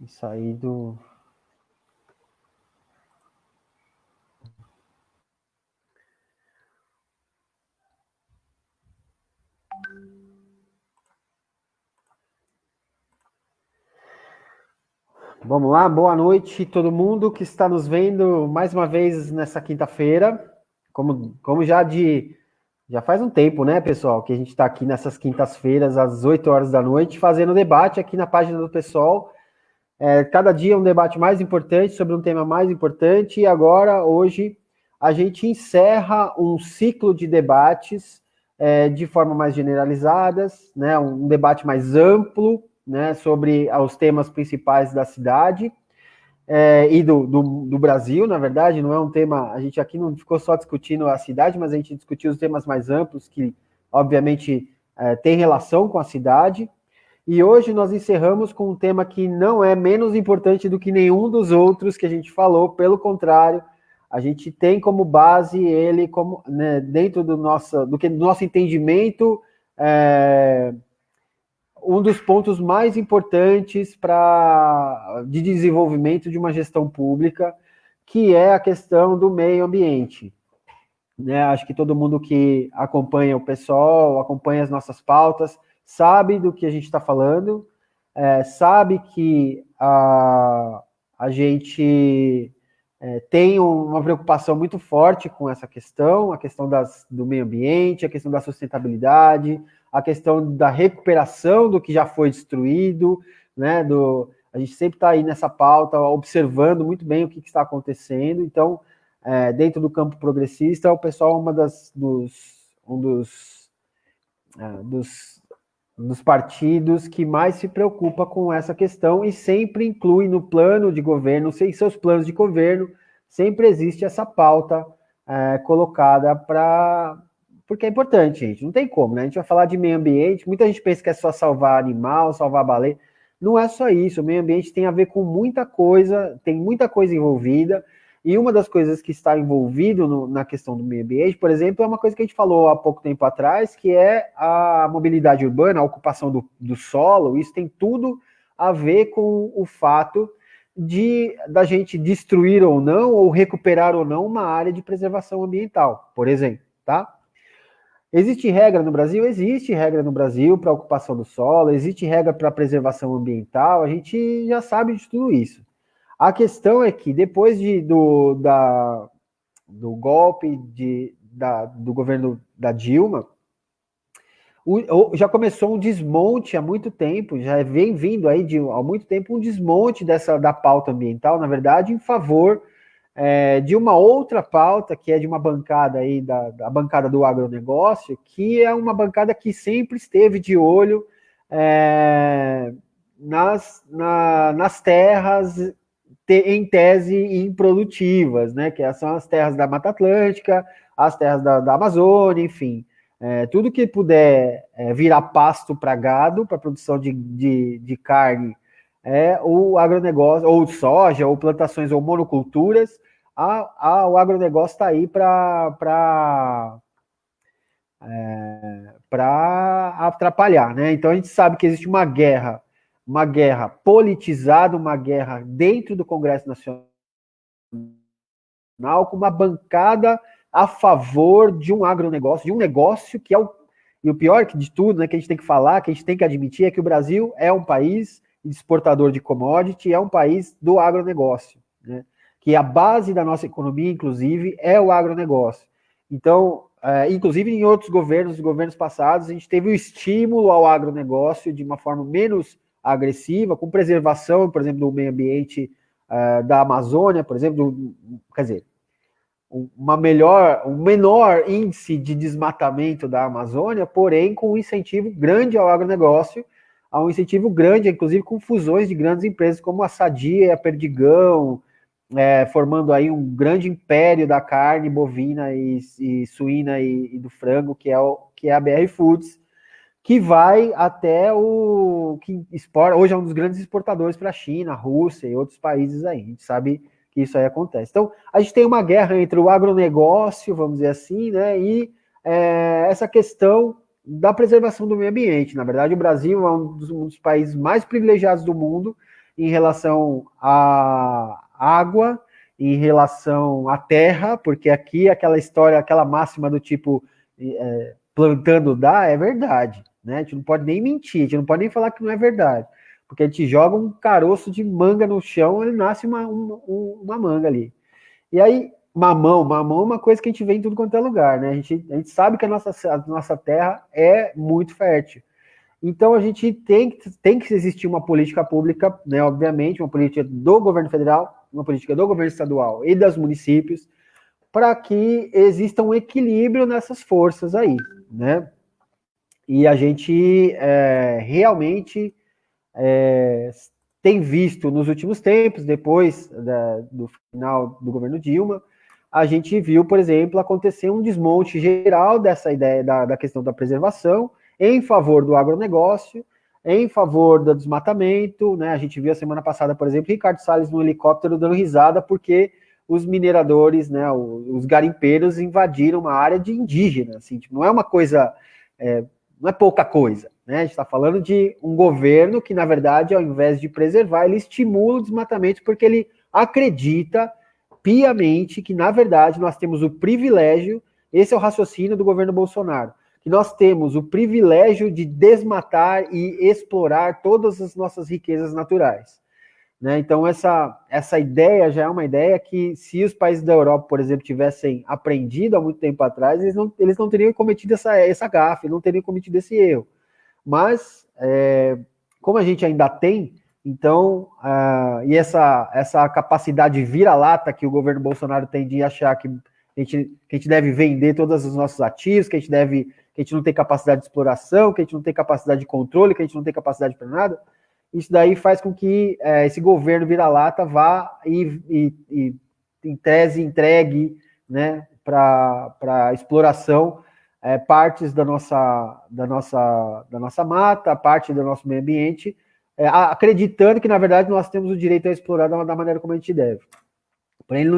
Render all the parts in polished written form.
e sair do... Vamos lá, boa noite todo mundo que está nos vendo mais uma vez nessa quinta-feira. Como já faz um tempo, né, pessoal, que a gente está aqui nessas quintas-feiras às 8 horas da noite fazendo debate aqui na página do pessoal. Cada dia um debate mais importante sobre um tema mais importante, e agora, hoje, a gente encerra um ciclo de debates de forma mais generalizadas, né, um debate mais amplo, né, sobre os temas principais da cidade e do Brasil, na verdade, não é um tema, a gente aqui não ficou só discutindo a cidade, mas a gente discutiu os temas mais amplos que, obviamente, têm relação com a cidade. E hoje nós encerramos com um tema que não é menos importante do que nenhum dos outros que a gente falou, pelo contrário, a gente tem como base ele como, né, dentro do nosso entendimento, um dos pontos mais importantes de desenvolvimento de uma gestão pública, que é a questão do meio ambiente. Né? Acho que todo mundo que acompanha o pessoal, acompanha as nossas pautas, sabe do que a gente está falando, sabe que a gente tem uma preocupação muito forte com essa questão, a questão do meio ambiente, a questão da sustentabilidade, a questão da recuperação do que já foi destruído, né? A gente sempre está aí nessa pauta, observando muito bem o que está acontecendo. Então, dentro do campo progressista, o pessoal um dos partidos que mais se preocupa com essa questão e sempre inclui no plano de governo, em seus planos de governo, sempre existe essa pauta colocada porque é importante, gente, não tem como, né? A gente vai falar de meio ambiente, muita gente pensa que é só salvar animal, salvar baleia, não é só isso, o meio ambiente tem a ver com muita coisa, tem muita coisa envolvida, e uma das coisas que está envolvido na questão do meio ambiente, por exemplo, é uma coisa que a gente falou há pouco tempo atrás, que é a mobilidade urbana, a ocupação do solo. Isso tem tudo a ver com o fato da gente destruir ou não, ou recuperar ou não, uma área de preservação ambiental, por exemplo, tá? Existe regra no Brasil? Existe regra no Brasil para ocupação do solo, existe regra para preservação ambiental, a gente já sabe de tudo isso. A questão é que depois do golpe do governo da Dilma, já começou um desmonte há muito tempo, já vem vindo aí há muito tempo um desmonte da pauta ambiental, na verdade, em favor de uma outra pauta, que é de uma bancada aí, da bancada do agronegócio, que é uma bancada que sempre esteve de olho nas terras em tese improdutivas, né? Que são as terras da Mata Atlântica, as terras da Amazônia, enfim. Tudo que puder virar pasto para gado, para produção de carne, o agronegócio, ou soja, ou plantações, ou monoculturas, o agronegócio está aí para atrapalhar, né? Então a gente sabe que existe uma guerra politizada, uma guerra dentro do Congresso Nacional, com uma bancada a favor de um agronegócio, de um negócio que é e o pior de tudo, né, que a gente tem que falar, que a gente tem que admitir, é que o Brasil é um país exportador de commodity, é um país do agronegócio, né? Que a base da nossa economia, inclusive, é o agronegócio. Então, inclusive em outros governos passados, a gente teve o estímulo ao agronegócio de uma forma menos agressiva, com preservação, por exemplo, do meio ambiente da Amazônia, por exemplo, quer dizer, um menor índice de desmatamento da Amazônia, porém com um incentivo grande ao agronegócio, há um incentivo grande, inclusive com fusões de grandes empresas como a Sadia e a Perdigão, formando aí um grande império da carne bovina e suína e do frango, que é a BR Foods, que vai até que exporta, hoje é um dos grandes exportadores para a China, a Rússia e outros países aí. A gente sabe que isso aí acontece. Então, a gente tem uma guerra entre o agronegócio, vamos dizer assim, né, e essa questão da preservação do meio ambiente. Na verdade, o Brasil é um dos países mais privilegiados do mundo em relação à água, em relação à terra, porque aqui aquela história, aquela máxima do tipo plantando dá, é verdade, né? A gente não pode nem mentir, a gente não pode nem falar que não é verdade, porque a gente joga um caroço de manga no chão, ele nasce uma manga ali. E aí, mamão é uma coisa que a gente vê em tudo quanto é lugar, né? A gente sabe que a nossa terra é muito fértil. Então a gente tem que existir uma política pública, né? Obviamente, uma política do governo federal, uma política do governo estadual e dos municípios, para que exista um equilíbrio nessas forças aí, né? E a gente realmente tem visto nos últimos tempos, depois do final do governo Dilma, a gente viu, por exemplo, acontecer um desmonte geral dessa ideia da questão da preservação em favor do agronegócio, em favor do desmatamento, né? A gente viu a semana passada, por exemplo, Ricardo Salles no helicóptero dando risada porque os mineradores, né, os garimpeiros invadiram uma área de indígena, assim, tipo, não é uma coisa, não é pouca coisa, né? A gente está falando de um governo que, na verdade, ao invés de preservar, ele estimula o desmatamento porque ele acredita piamente que, na verdade, nós temos o privilégio, esse é o raciocínio do governo Bolsonaro, que nós temos o privilégio de desmatar e explorar todas as nossas riquezas naturais. Né? Então, essa ideia já é uma ideia que, se os países da Europa, por exemplo, tivessem aprendido há muito tempo atrás, eles não teriam cometido essa gafe, não teriam cometido esse erro. Mas, como a gente ainda tem, então, e essa capacidade vira-lata que o governo Bolsonaro tem de achar que a gente deve vender todos os nossos ativos, que a gente não tem capacidade de exploração, que a gente não tem capacidade de controle, que a gente não tem capacidade para nada, isso daí faz com que esse governo vira-lata vá e em tese entregue, né, para exploração partes da nossa mata, parte do nosso meio ambiente, acreditando que, na verdade, nós temos o direito a explorar da maneira como a gente deve. Porém, ele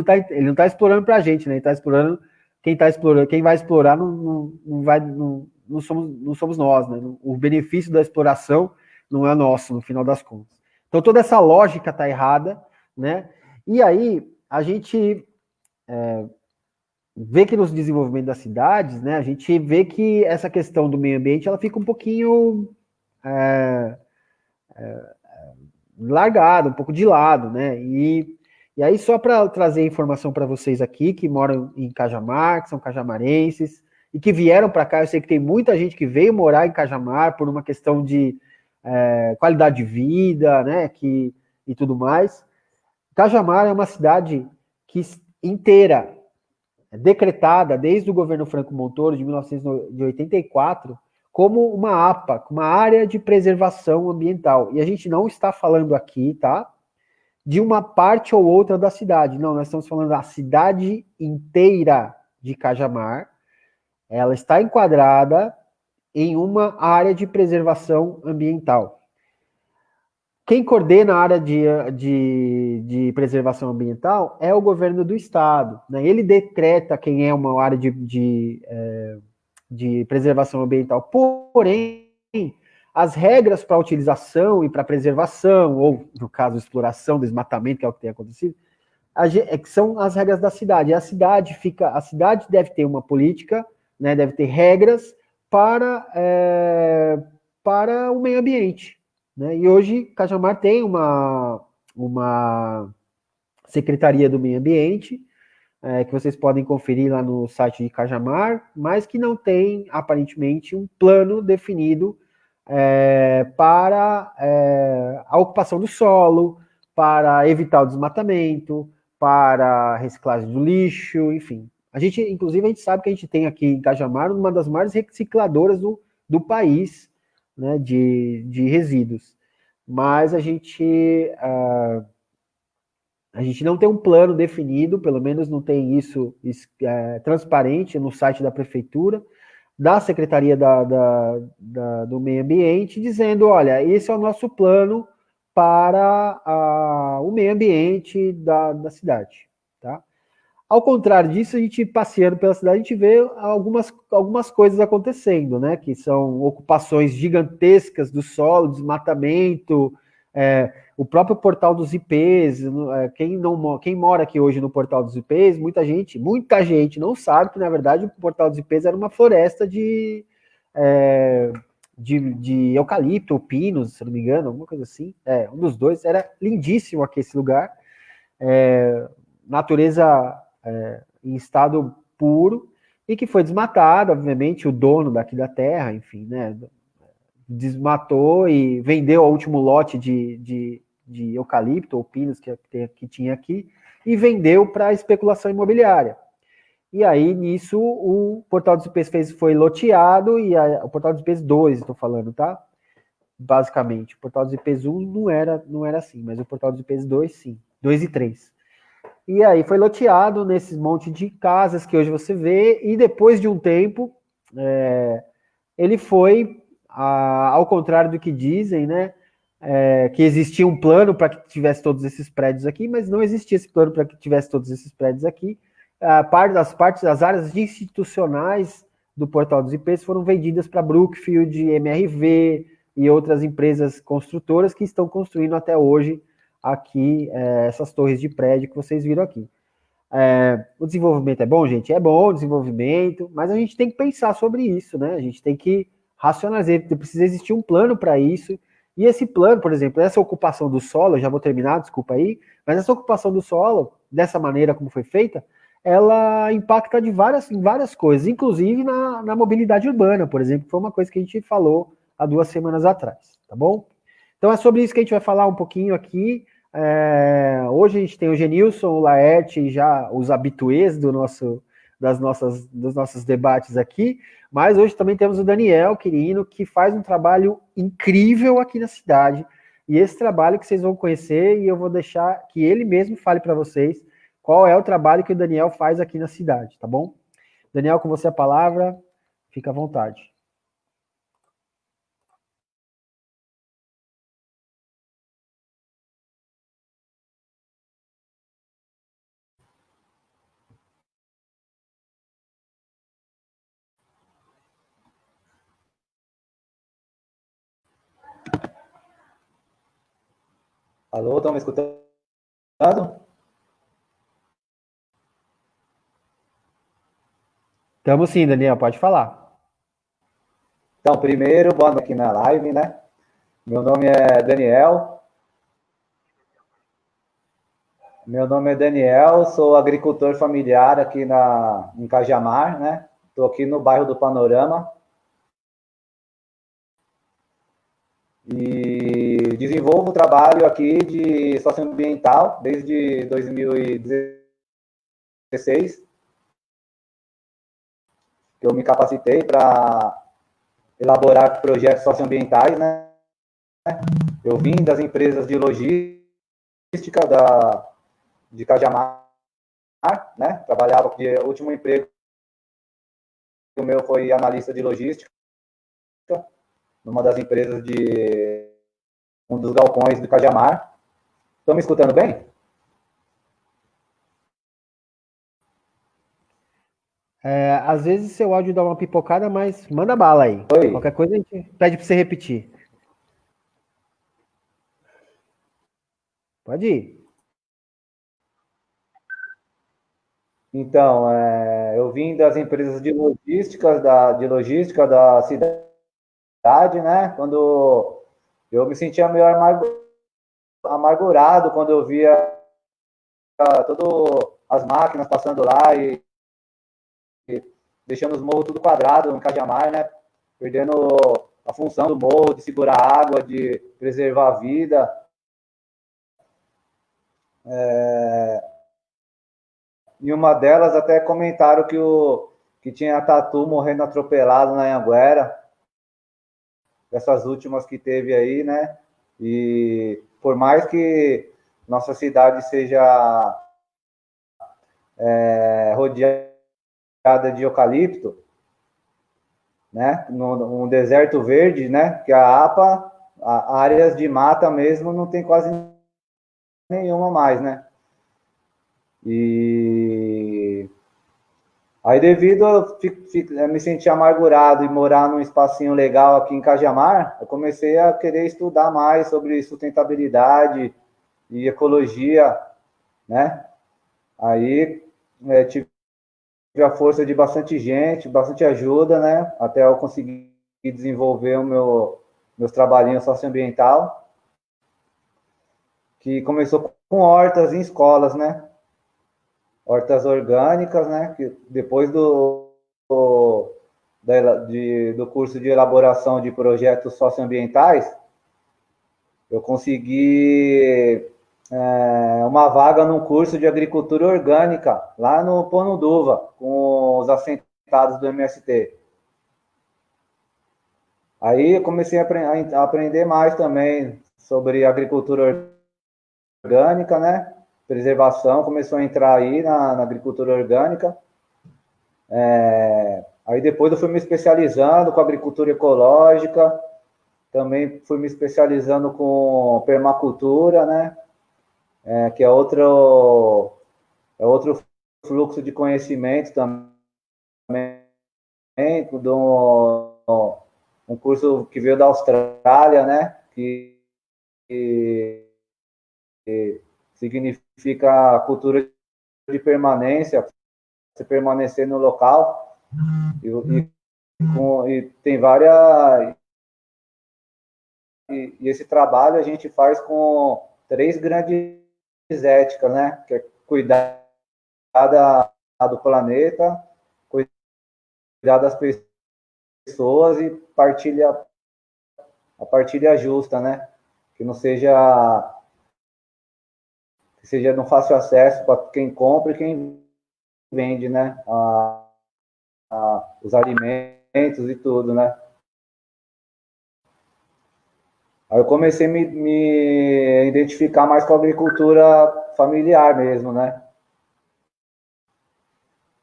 não tá explorando para a gente, né? Ele está explorando quem vai explorar não somos nós, né? O benefício da exploração não é nosso, no final das contas. Então, toda essa lógica está errada, né? E aí, a gente vê que nos desenvolvimentos das cidades, né, a gente vê que essa questão do meio ambiente, ela fica um pouquinho largada, um pouco de lado, né? E aí, só para trazer informação para vocês aqui, que moram em Cajamar, que são cajamarenses, e que vieram para cá, eu sei que tem muita gente que veio morar em Cajamar por uma questão de qualidade de vida, né, e tudo mais. Cajamar é uma cidade que inteira, decretada desde o governo Franco Montoro, de 1984, como uma APA, uma área de preservação ambiental. E a gente não está falando aqui, tá, de uma parte ou outra da cidade. Não, nós estamos falando da cidade inteira de Cajamar. Ela está enquadrada em uma área de preservação ambiental. Quem coordena a área de preservação ambiental é o governo do estado, né? Ele decreta quem é uma área de preservação ambiental. Porém, as regras para utilização e para preservação, ou no caso, exploração, desmatamento, que é o que tem acontecido, que são as regras da cidade. A cidade deve ter uma política, né? Deve ter regras para o meio ambiente. Né? E hoje, Cajamar tem uma Secretaria do Meio Ambiente, que vocês podem conferir lá no site de Cajamar, mas que não tem, aparentemente, um plano definido para a ocupação do solo, para evitar o desmatamento, para a reciclagem do lixo, enfim. Inclusive, a gente sabe que a gente tem aqui em Cajamar uma das maiores recicladoras do país, né, de resíduos. Mas a gente não tem um plano definido, pelo menos não tem isso transparente no site da prefeitura, da Secretaria do Meio Ambiente, dizendo, olha, esse é o nosso plano para o meio ambiente da cidade, tá? Ao contrário disso, a gente passeando pela cidade, a gente vê algumas coisas acontecendo, né? Que são ocupações gigantescas do solo, desmatamento, O próprio portal dos IPs, quem mora aqui hoje no portal dos IPs, muita gente não sabe que, na verdade, o portal dos IPs era uma floresta de eucalipto ou pinos, se não me engano, alguma coisa assim. Um dos dois. Era lindíssimo aqui esse lugar. Natureza em estado puro, e que foi desmatado, obviamente, o dono daqui da terra, enfim, né, desmatou e vendeu o último lote de eucalipto ou pinos que tinha aqui, e vendeu para especulação imobiliária. E aí, nisso, o Portal dos IPs foi loteado, e o Portal dos IPs 2, estou falando, tá? Basicamente. O Portal dos IPs 1 não era assim, mas o Portal dos IPs 2, sim. 2 e 3. E aí foi loteado nesses monte de casas que hoje você vê, e depois de um tempo, ele foi, ao contrário do que dizem, né, que existia um plano para que tivesse todos esses prédios aqui, mas não existia esse plano para que tivesse todos esses prédios aqui. As áreas institucionais do Portal dos IPs foram vendidas para Brookfield, MRV e outras empresas construtoras que estão construindo até hoje aqui essas torres de prédio que vocês viram aqui. O desenvolvimento é bom, gente? É bom o desenvolvimento, mas a gente tem que pensar sobre isso, né? A gente tem que racionalizar, precisa existir um plano para isso. E esse plano, por exemplo, essa ocupação do solo, eu já vou terminar, desculpa aí, mas essa ocupação do solo, dessa maneira como foi feita, ela impacta em várias coisas, inclusive na mobilidade urbana, por exemplo, que foi uma coisa que a gente falou há 2 semanas atrás, tá bom? Então é sobre isso que a gente vai falar um pouquinho aqui. Hoje a gente tem o Genilson, o Laerte, já os habituês dos nossos debates aqui, mas hoje também temos o Daniel Quirino, que faz um trabalho incrível aqui na cidade, e esse trabalho que vocês vão conhecer, e eu vou deixar que ele mesmo fale para vocês qual é o trabalho que o Daniel faz aqui na cidade, tá bom? Daniel, com você a palavra, fica à vontade. Alô, estão me escutando? Estamos sim, Daniel, pode falar. Então, primeiro, boa noite aqui na live, né? Meu nome é Daniel. Sou agricultor familiar aqui em Cajamar, né? Estou aqui no bairro do Panorama. E desenvolvo trabalho aqui de socioambiental desde 2016, que eu me capacitei para elaborar projetos socioambientais, né? Eu vim das empresas de logística de Cajamar, né? Trabalhava, o último emprego meu foi analista de logística, numa das empresas de um dos galpões do Cajamar. Estão me escutando bem? Às vezes seu áudio dá uma pipocada, mas manda bala aí. Oi. Qualquer coisa a gente pede para você repetir. Pode ir. Então, eu vim das empresas de logística da cidade, né? Quando eu me sentia meio amargurado quando eu via todas as máquinas passando lá e deixando os morros tudo quadrado em Cajamar, né? Perdendo a função do morro de segurar água, de preservar a vida. E uma delas até comentaram que tinha tatu morrendo atropelado na Anhanguera, essas últimas que teve aí, né? E por mais que nossa cidade seja rodeada de eucalipto, né? Um deserto verde, né? Que a APA, áreas de mata mesmo, não tem quase nenhuma mais, né? E Aí, devido a me sentir amargurado e morar num espacinho legal aqui em Cajamar, eu comecei a querer estudar mais sobre sustentabilidade e ecologia, né? Aí, tive a força de bastante gente, bastante ajuda, né? Até eu conseguir desenvolver meus trabalhinhos socioambiental, que começou com hortas em escolas, né? Hortas orgânicas, né? Que depois do curso de elaboração de projetos socioambientais, eu consegui uma vaga num curso de agricultura orgânica, lá no Ponuduva, com os assentados do MST. Aí eu comecei a aprender mais também sobre agricultura orgânica, né? Preservação, começou a entrar aí na agricultura orgânica. Aí depois eu fui me especializando com agricultura ecológica, também fui me especializando com permacultura, né? Que é outro fluxo de conhecimento também, um curso que veio da Austrália, né? Que significa cultura de permanência, você permanecer no local, e tem várias. E esse trabalho a gente faz com 3 grandes éticas, né? Que é cuidar do planeta, cuidar das pessoas e a partilha justa, né? Que não seja no fácil acesso para quem compra e quem vende, né? Os alimentos e tudo, né? Aí eu comecei a me identificar mais com a agricultura familiar mesmo, né?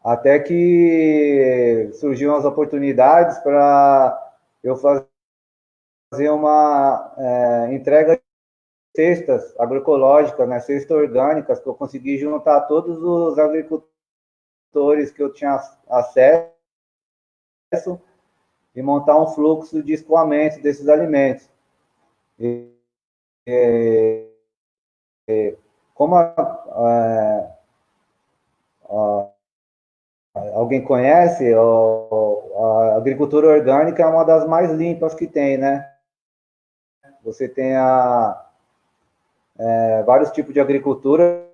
Até que surgiram as oportunidades para eu fazer uma entrega de cestas agroecológicas, né? Cestas orgânicas, que eu consegui juntar todos os agricultores que eu tinha acesso e montar um fluxo de escoamento desses alimentos. E, como alguém conhece, a agricultura orgânica é uma das mais limpas que tem, né? Você tem vários tipos de agricultura,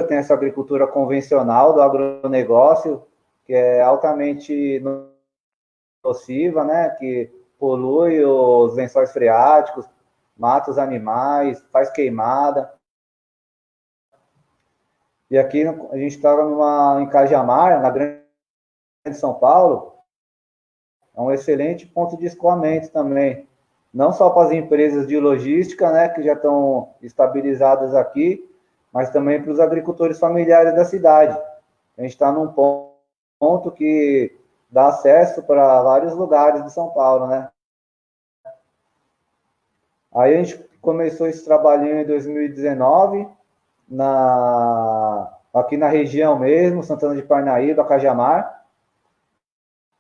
tem essa agricultura convencional do agronegócio, que é altamente nociva, né? Que polui os lençóis freáticos, mata os animais, faz queimada. E aqui a gente estava em Cajamar, na Grande São Paulo, é um excelente ponto de escoamento também. Não só para as empresas de logística, né, que já estão estabilizadas aqui, mas também para os agricultores familiares da cidade. A gente está num ponto que dá acesso para vários lugares de São Paulo, né? Aí a gente começou esse trabalhinho em 2019, aqui na região mesmo, Santana de Parnaíba, Cajamar.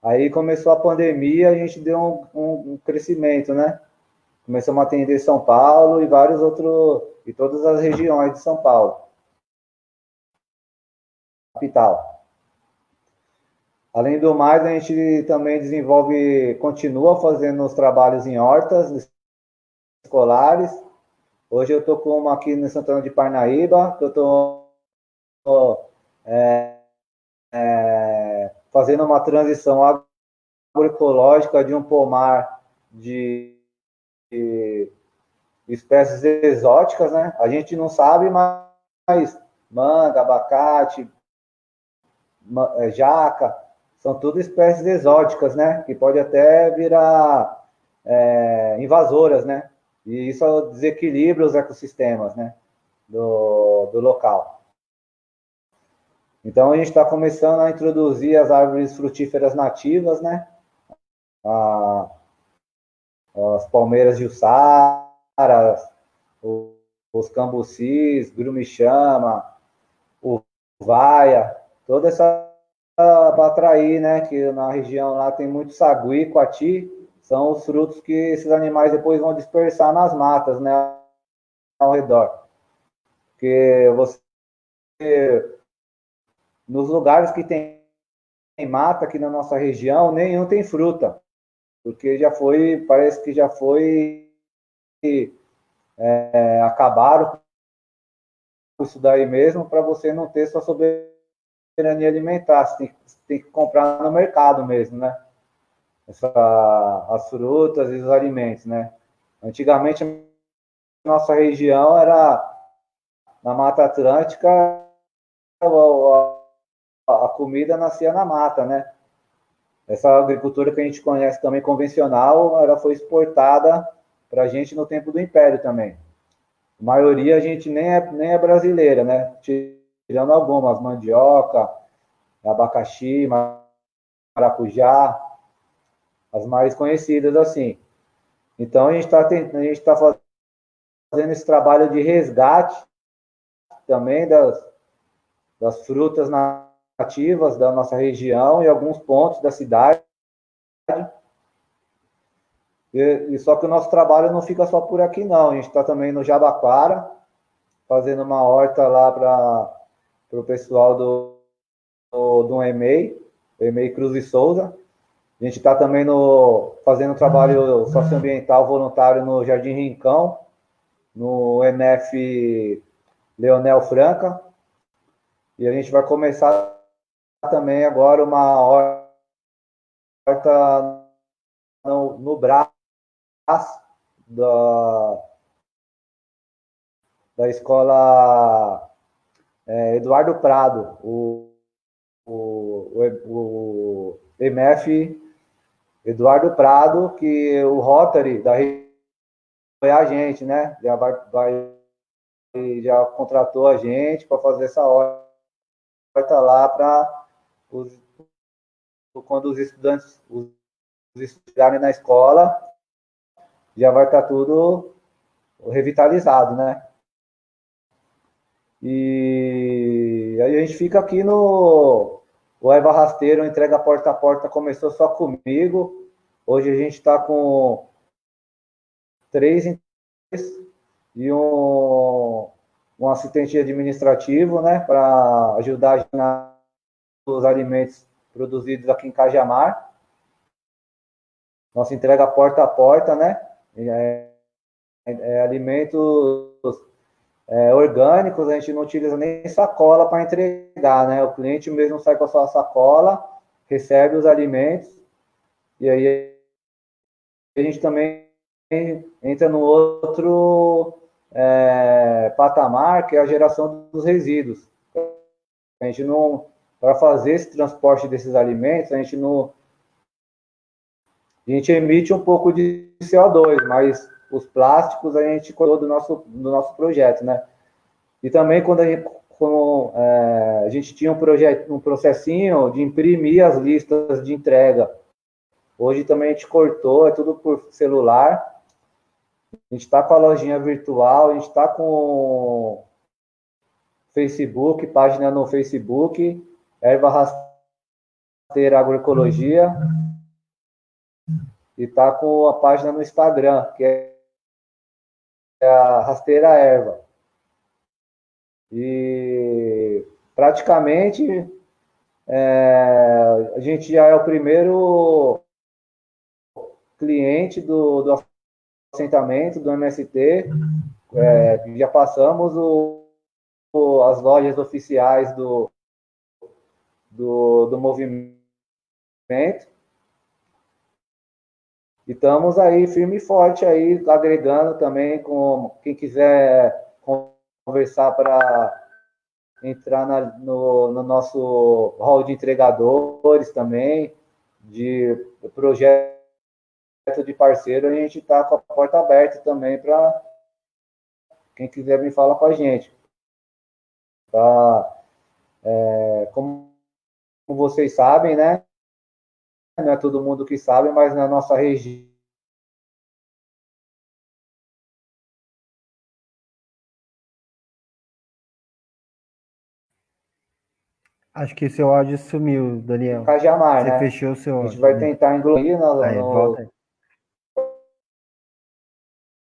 Aí começou a pandemia, a gente deu um crescimento, né? Começamos a atender São Paulo e e todas as regiões de São Paulo, capital. Além do mais, a gente também continua fazendo os trabalhos em hortas escolares. Hoje eu estou com uma aqui no Santana de Parnaíba, que eu estou fazendo uma transição agroecológica de um pomar de espécies exóticas, né? A gente não sabe, mas manga, abacate, jaca, são tudo espécies exóticas, né? Que pode até virar invasoras, né? E isso desequilibra os ecossistemas, né? Do local. Então a gente está começando a introduzir as árvores frutíferas nativas, né? As palmeiras de Jussara, os cambucis, grumichama, o vaia, toda essa para atrair, né? Que na região lá tem muito sagui, coati, são os frutos que esses animais depois vão dispersar nas matas, né? Ao redor. Porque você, nos lugares que tem mata aqui na nossa região, nenhum tem fruta. Porque já foi, parece que já foi, acabaram com isso daí mesmo, para você não ter sua soberania alimentar. Você tem que comprar no mercado mesmo, né? As frutas e os alimentos, né? Antigamente, a nossa região era na Mata Atlântica, a comida nascia na mata, né? Essa agricultura que a gente conhece também convencional, ela foi exportada para a gente no tempo do Império também. A maioria a gente nem é brasileira, né? Tirando algumas, mandioca, abacaxi, maracujá, as mais conhecidas assim. Então a gente está fazendo esse trabalho de resgate também das frutas nativas da nossa região e alguns pontos da cidade. E só que o nosso trabalho não fica só por aqui, não. A gente está também no Jabaquara, fazendo uma horta lá para o pessoal do EMEI Cruz e Souza. A gente está também fazendo trabalho socioambiental voluntário no Jardim Rincão, no MF Leonel Franca. E a gente vai começar também agora uma horta no Brás, da escola Eduardo Prado, o MF Eduardo Prado, que o Rotary da região é a gente, né? Já contratou a gente para fazer essa horta lá para quando os estudantes estudarem na escola, já vai estar tudo revitalizado, né? E aí a gente fica aqui o Eva Rasteiro, entrega porta a porta, começou só comigo. Hoje a gente está com 3 e um assistente administrativo, né, para ajudar os alimentos produzidos aqui em Cajamar. Nossa entrega porta a porta, né? Alimentos orgânicos, a gente não utiliza nem sacola para entregar, né? O cliente mesmo sai com a sua sacola, recebe os alimentos, e aí a gente também entra no outro patamar, que é a geração dos resíduos. A gente não, para fazer esse transporte desses alimentos, a gente emite um pouco de CO2, mas os plásticos a gente colocou do nosso projeto, né? E também quando a gente tinha um processinho de imprimir as listas de entrega. Hoje também a gente cortou, é tudo por celular. A gente está com a lojinha virtual, a gente está com Facebook, página no Facebook, Erva Rasteira Agroecologia, e está com a página no Instagram, que é a Rasteira Erva. E praticamente a gente já é o primeiro cliente do assentamento, do MST. Já passamos as lojas oficiais do movimento. E estamos aí firme e forte aí, agregando também com quem quiser conversar para entrar no nosso hall de entregadores também, de projeto de parceiro, a gente está com a porta aberta também para quem quiser vir falar com a gente. Tá? Como vocês sabem, né? Não é todo mundo que sabe, mas na nossa região Acho que seu áudio sumiu, Daniel. Cajamar, Você né? fechou o seu A gente áudio. vai tentar incluir Aí, nos volta aí.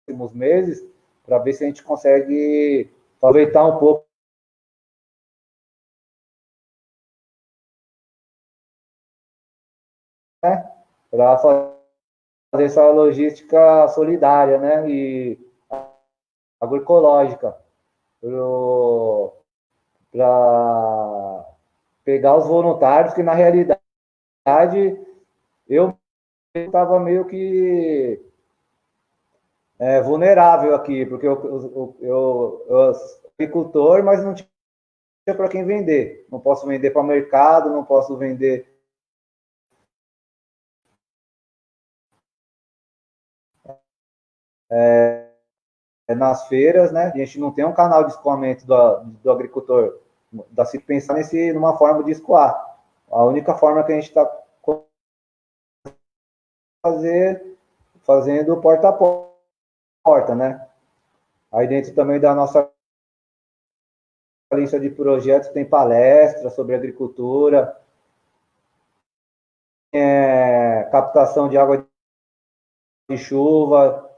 próximos meses para ver se a gente consegue aproveitar um pouco, né? Para fazer essa logística solidária, né? E agroecológica. Para pegar os voluntários, que na realidade eu estava meio que vulnerável aqui, porque eu sou agricultor, mas não tinha para quem vender. Não posso vender para o mercado, não posso vender nas feiras, né? A gente não tem um canal de escoamento do agricultor. Dá se pensar numa forma de escoar. A única forma que a gente está fazendo porta a porta, né? Aí dentro também da nossa lista de projetos tem palestras sobre agricultura, captação de água de chuva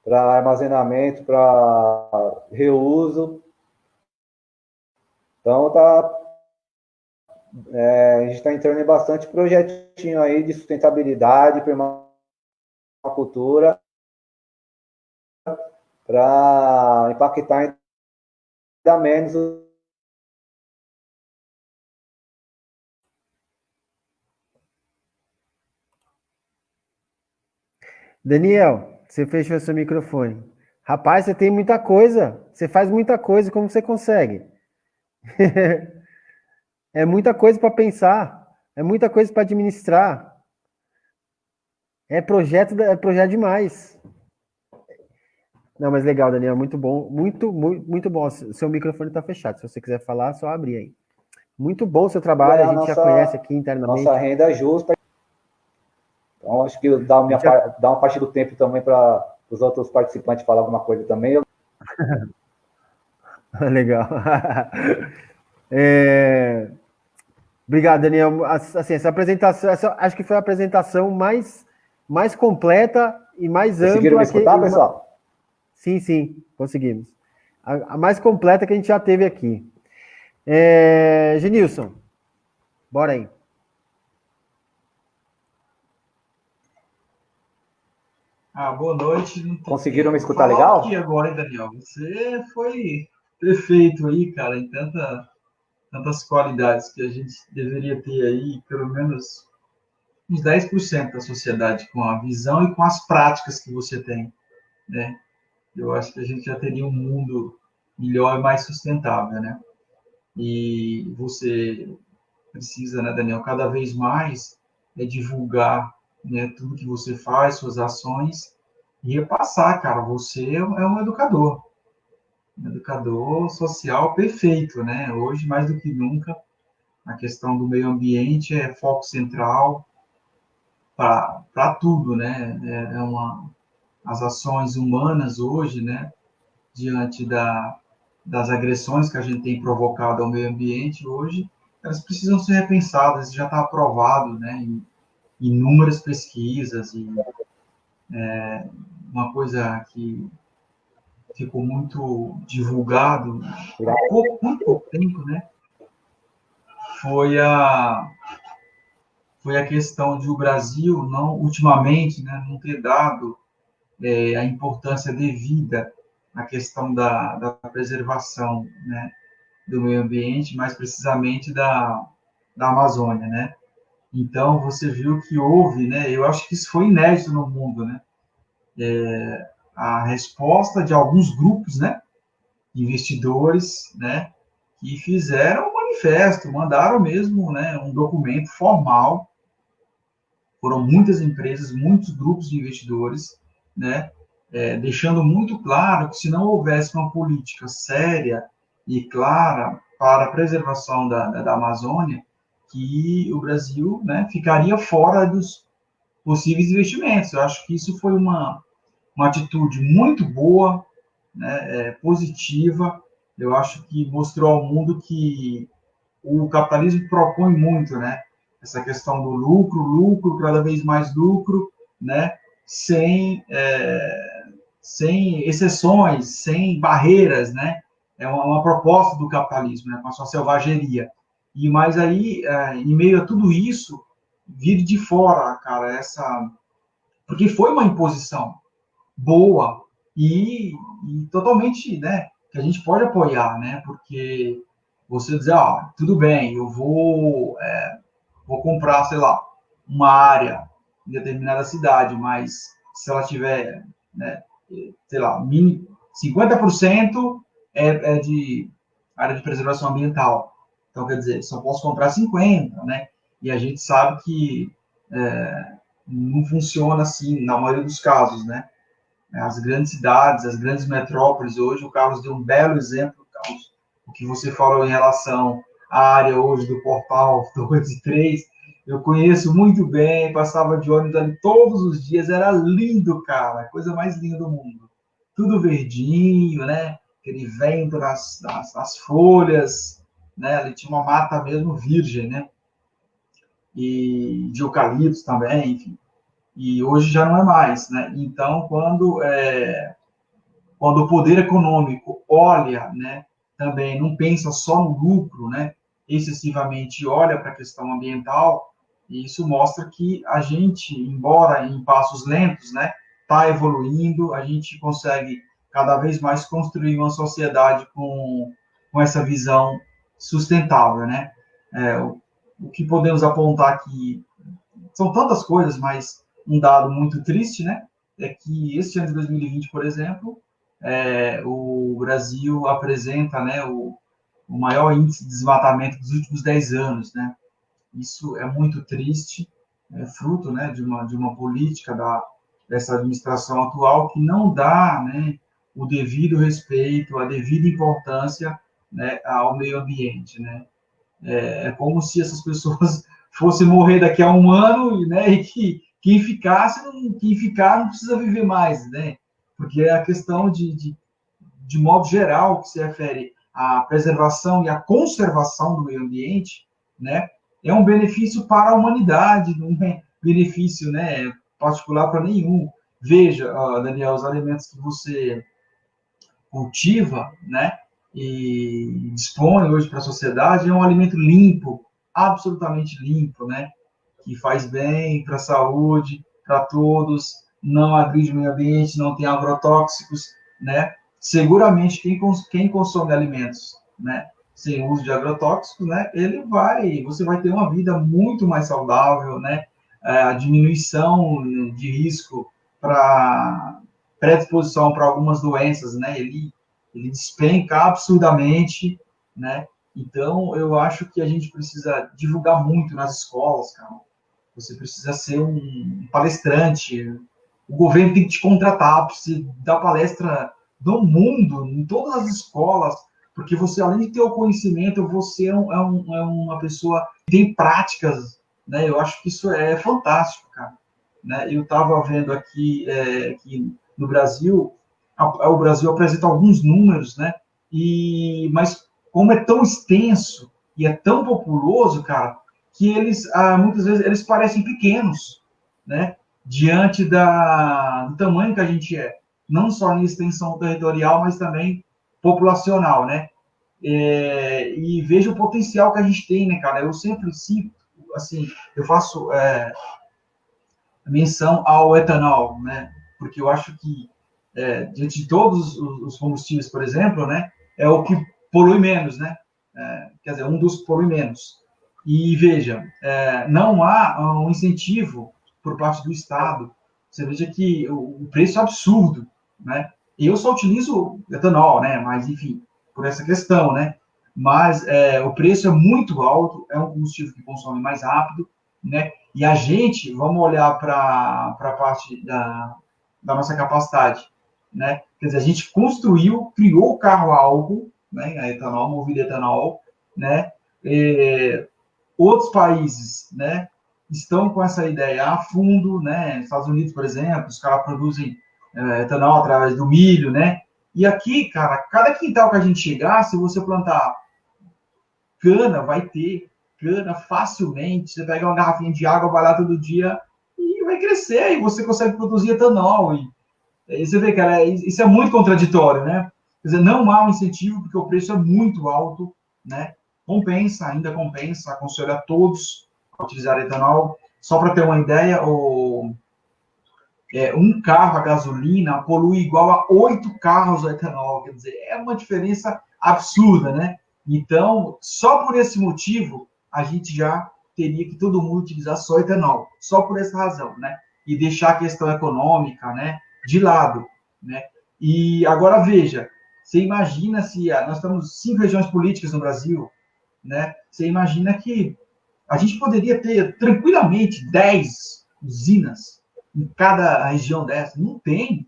para armazenamento, para reuso. Então a gente está entrando em bastante projetinho aí de sustentabilidade, permacultura, para impactar ainda menos. Daniel, você fechou seu microfone. Rapaz, você tem muita coisa. Você faz muita coisa. Como você consegue? É muita coisa para pensar. É muita coisa para administrar. É projeto demais. Não, mas legal, Daniel. Muito bom. Muito bom. Seu microfone está fechado. Se você quiser falar, só abrir aí. Muito bom o seu trabalho. A Ganhar gente já conhece aqui nossa internamente. renda justa. Então, acho que dá uma parte do tempo também para os outros participantes falar alguma coisa também. Legal. Obrigado, Daniel. Assim, essa apresentação, acho que foi a apresentação mais completa e mais Conseguiram me ampla que. escutar, pessoal? Sim, conseguimos. A mais completa que a gente já teve aqui. Genilson, bora aí. Boa noite. Conseguiram me Vou escutar falar legal? aqui agora, hein, Daniel? Você foi perfeito aí, cara, em tantas qualidades que a gente deveria ter aí, pelo menos uns 10% da sociedade com a visão e com as práticas que você tem, né? Eu acho que a gente já teria um mundo melhor e mais sustentável, né? E você precisa, né, Daniel, cada vez mais divulgar, né, tudo que você faz, suas ações, e repassar, cara, você é um educador social perfeito, né? Hoje, mais do que nunca, a questão do meio ambiente é foco central para tudo, né? As ações humanas hoje, né, diante das agressões que a gente tem provocado ao meio ambiente hoje, elas precisam ser repensadas, já está aprovado, né, em inúmeras pesquisas, e uma coisa que ficou muito divulgado há muito pouco tempo, né, foi foi a questão de o Brasil não, ultimamente, né, não ter dado a importância devida à questão da preservação, né, do meio ambiente, mais precisamente da Amazônia, né? Então, você viu que houve, né? Eu acho que isso foi inédito no mundo, né? A resposta de alguns grupos, né? De investidores, né? Que fizeram um manifesto, mandaram mesmo, né? Um documento formal. Foram muitas empresas, muitos grupos de investidores, né? Deixando muito claro que se não houvesse uma política séria e clara para a preservação da Amazônia, que o Brasil, né, ficaria fora dos possíveis investimentos. Eu acho que isso foi uma atitude muito boa, né, positiva. Eu acho que mostrou ao mundo que o capitalismo propõe muito, né? Essa questão do lucro, cada vez mais lucro, né? Sem exceções, sem barreiras, né? É uma proposta do capitalismo, né? Com a sua selvageria. E mais aí, em meio a tudo isso, vir de fora, cara, porque foi uma imposição boa e totalmente, né? Que a gente pode apoiar, né? Porque você dizer, tudo bem, eu vou comprar, sei lá, uma área em determinada cidade, mas se ela tiver, né, sei lá, 50% é de área de preservação ambiental. Então, quer dizer, só posso comprar 50%, né? E a gente sabe que não funciona assim na maioria dos casos, né? As grandes cidades, as grandes metrópoles, hoje o Carlos deu um belo exemplo, Carlos, o que você falou em relação à área hoje do Portal 2 e 3, eu conheço muito bem, passava de ônibus ali todos os dias, era lindo, cara, a coisa mais linda do mundo. Tudo verdinho, né? Aquele vento nas folhas, né? Ali tinha uma mata mesmo virgem, né? E de eucaliptos também, enfim. E hoje já não é mais, né? Então, quando o poder econômico olha, né, também não pensa só no lucro, né, excessivamente olha para a questão ambiental, isso mostra que a gente, embora em passos lentos, né, está evoluindo, a gente consegue cada vez mais construir uma sociedade com essa visão sustentável, né? O que podemos apontar aqui são tantas coisas, mas um dado muito triste, né, é que este ano de 2020, por exemplo, o Brasil apresenta, né, o maior índice de desmatamento dos últimos 10 anos, né? Isso é muito triste, é fruto, né, de uma política dessa administração atual que não dá, né, o devido respeito, a devida importância, né, ao meio ambiente, né? É como se essas pessoas fossem morrer daqui a um ano, né, e que quem ficar não precisa viver mais, né? Porque é a questão de modo geral, que se refere à preservação e à conservação do meio ambiente, né, é um benefício para a humanidade, não é benefício, né, particular para nenhum. Veja, Daniel, os alimentos que você cultiva, né, e dispõe hoje para a sociedade é um alimento limpo, absolutamente limpo, né, que faz bem para a saúde, para todos, não agride o meio ambiente, não tem agrotóxicos, né? Seguramente quem consome alimentos, né, sem uso de agrotóxicos, né, você vai ter uma vida muito mais saudável, né? A diminuição de risco para predisposição para algumas doenças, né? Ele despenca absurdamente, né? Então, eu acho que a gente precisa divulgar muito nas escolas, cara. Você precisa ser um palestrante. O governo tem que te contratar para você dar palestra do mundo, em todas as escolas, porque você, além de ter o conhecimento, você é uma pessoa que tem práticas, né? Eu acho que isso é fantástico, cara. Né? Eu estava vendo aqui que no Brasil, o Brasil apresenta alguns números, né? Mas como é tão extenso e é tão populoso, cara, que eles muitas vezes eles parecem pequenos, né? Diante do tamanho que a gente é, não só em extensão territorial, mas também populacional, né? E veja o potencial que a gente tem, né, cara? Eu sempre cito, assim, eu faço menção ao etanol, né? Porque eu acho que diante de todos os combustíveis, por exemplo, né, é o que polui menos, né? Quer dizer, um dos que polui menos. E veja, não há um incentivo por parte do Estado. Você veja que o preço é absurdo, né? Eu só utilizo etanol, né? Mas enfim, por essa questão, né? Mas o preço é muito alto, é um combustível que consome mais rápido, né? E a gente, vamos olhar para a parte da nossa capacidade, né? Quer dizer, a gente criou o carro a álcool, né? A etanol, movido a etanol, né? Outros países, né, estão com essa ideia a fundo, né? Estados Unidos, por exemplo, os caras produzem etanol através do milho, né? E aqui, cara, cada quintal que a gente chegar, se você plantar cana vai ter cana facilmente. Você pega uma garrafinha de água, vai lá todo dia e vai crescer, e você consegue produzir etanol. E você vê, cara, isso é muito contraditório, né? Quer dizer, não há um incentivo, porque o preço é muito alto, né? Compensa, ainda compensa, aconselho a todos a utilizar etanol. Só para ter uma ideia, um carro a gasolina polui igual a 8 carros a etanol. Quer dizer, é uma diferença absurda, né? Então, só por esse motivo, a gente já teria que todo mundo utilizar só etanol. Só por essa razão, né? E deixar a questão econômica, né, de lado, né? E agora, veja, você imagina se nós temos 5 regiões políticas no Brasil, né? Você imagina que a gente poderia ter tranquilamente 10 usinas em cada região dessa. Não tem,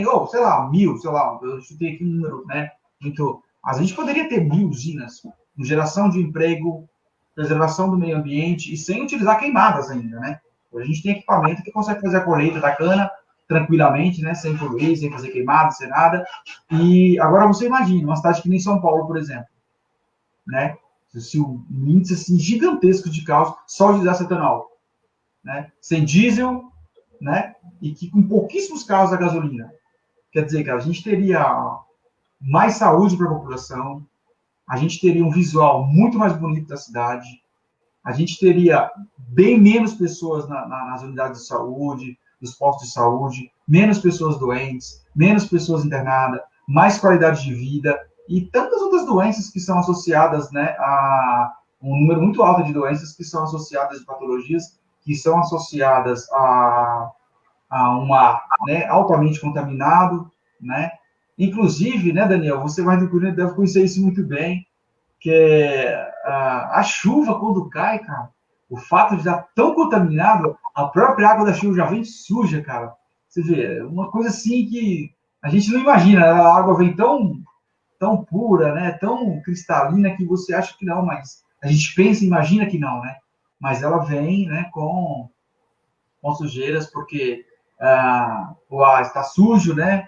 ou sei lá, 1.000, sei lá, eu chutei aqui um número, né? Muito. A gente poderia ter 1.000 usinas, com geração de emprego, preservação do meio ambiente e sem utilizar queimadas ainda, né? Hoje a gente tem equipamento que consegue fazer a colheita da cana tranquilamente, né? Sem poluir, sem fazer queimada, sem nada. E agora você imagina, uma cidade que nem São Paulo, por exemplo, né? Se um índice assim, gigantesco de carros só utilizasse etanol, né? Sem diesel, né? E que com pouquíssimos carros a gasolina. Quer dizer, cara, a gente teria mais saúde para a população, a gente teria um visual muito mais bonito da cidade, a gente teria bem menos pessoas nas unidades de saúde, nos postos de saúde, menos pessoas doentes, menos pessoas internadas, mais qualidade de vida e tantas outras doenças que são associadas, né, a um número muito alto de doenças que são associadas de patologias que são associadas a um ar, né, altamente contaminado, né? Inclusive, né, Daniel, você vai deve conhecer isso muito bem, que é a chuva quando cai, cara, o fato de estar tão contaminado, a própria água da chuva já vem suja, cara. Você vê, uma coisa assim que a gente não imagina, a água vem tão pura, né, tão cristalina que você acha que não, mas a gente pensa, imagina que não, né? Mas ela vem, né, com sujeiras, porque o ar está sujo, né?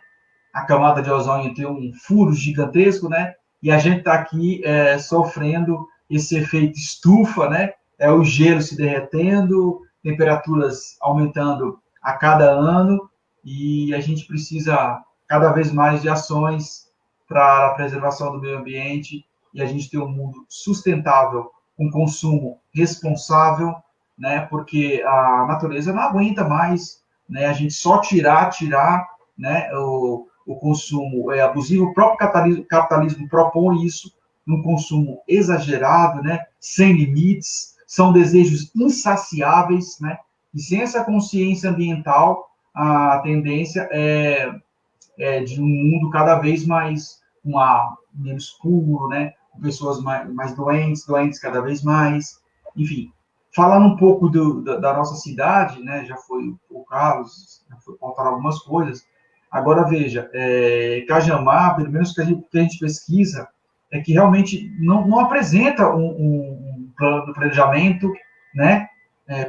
A camada de ozônio tem um furo gigantesco, né? E a gente está aqui sofrendo esse efeito estufa, né? É o gelo se derretendo, temperaturas aumentando a cada ano, e a gente precisa cada vez mais de ações para a preservação do meio ambiente e a gente ter um mundo sustentável, com consumo responsável, né? Porque a natureza não aguenta mais, né? A gente só tirar, né? O consumo abusivo, o próprio capitalismo propõe isso, um consumo exagerado, né? Sem limites, são desejos insaciáveis, né? E sem essa consciência ambiental, a tendência é de um mundo cada vez mais menos puro, né? Com pessoas mais doentes cada vez mais, enfim. Falando um pouco da nossa cidade, né? Já foi o Carlos, já foi contar algumas coisas. Agora veja, Cajamar, pelo menos que a gente pesquisa, é que realmente não apresenta um plano de planejamento, né?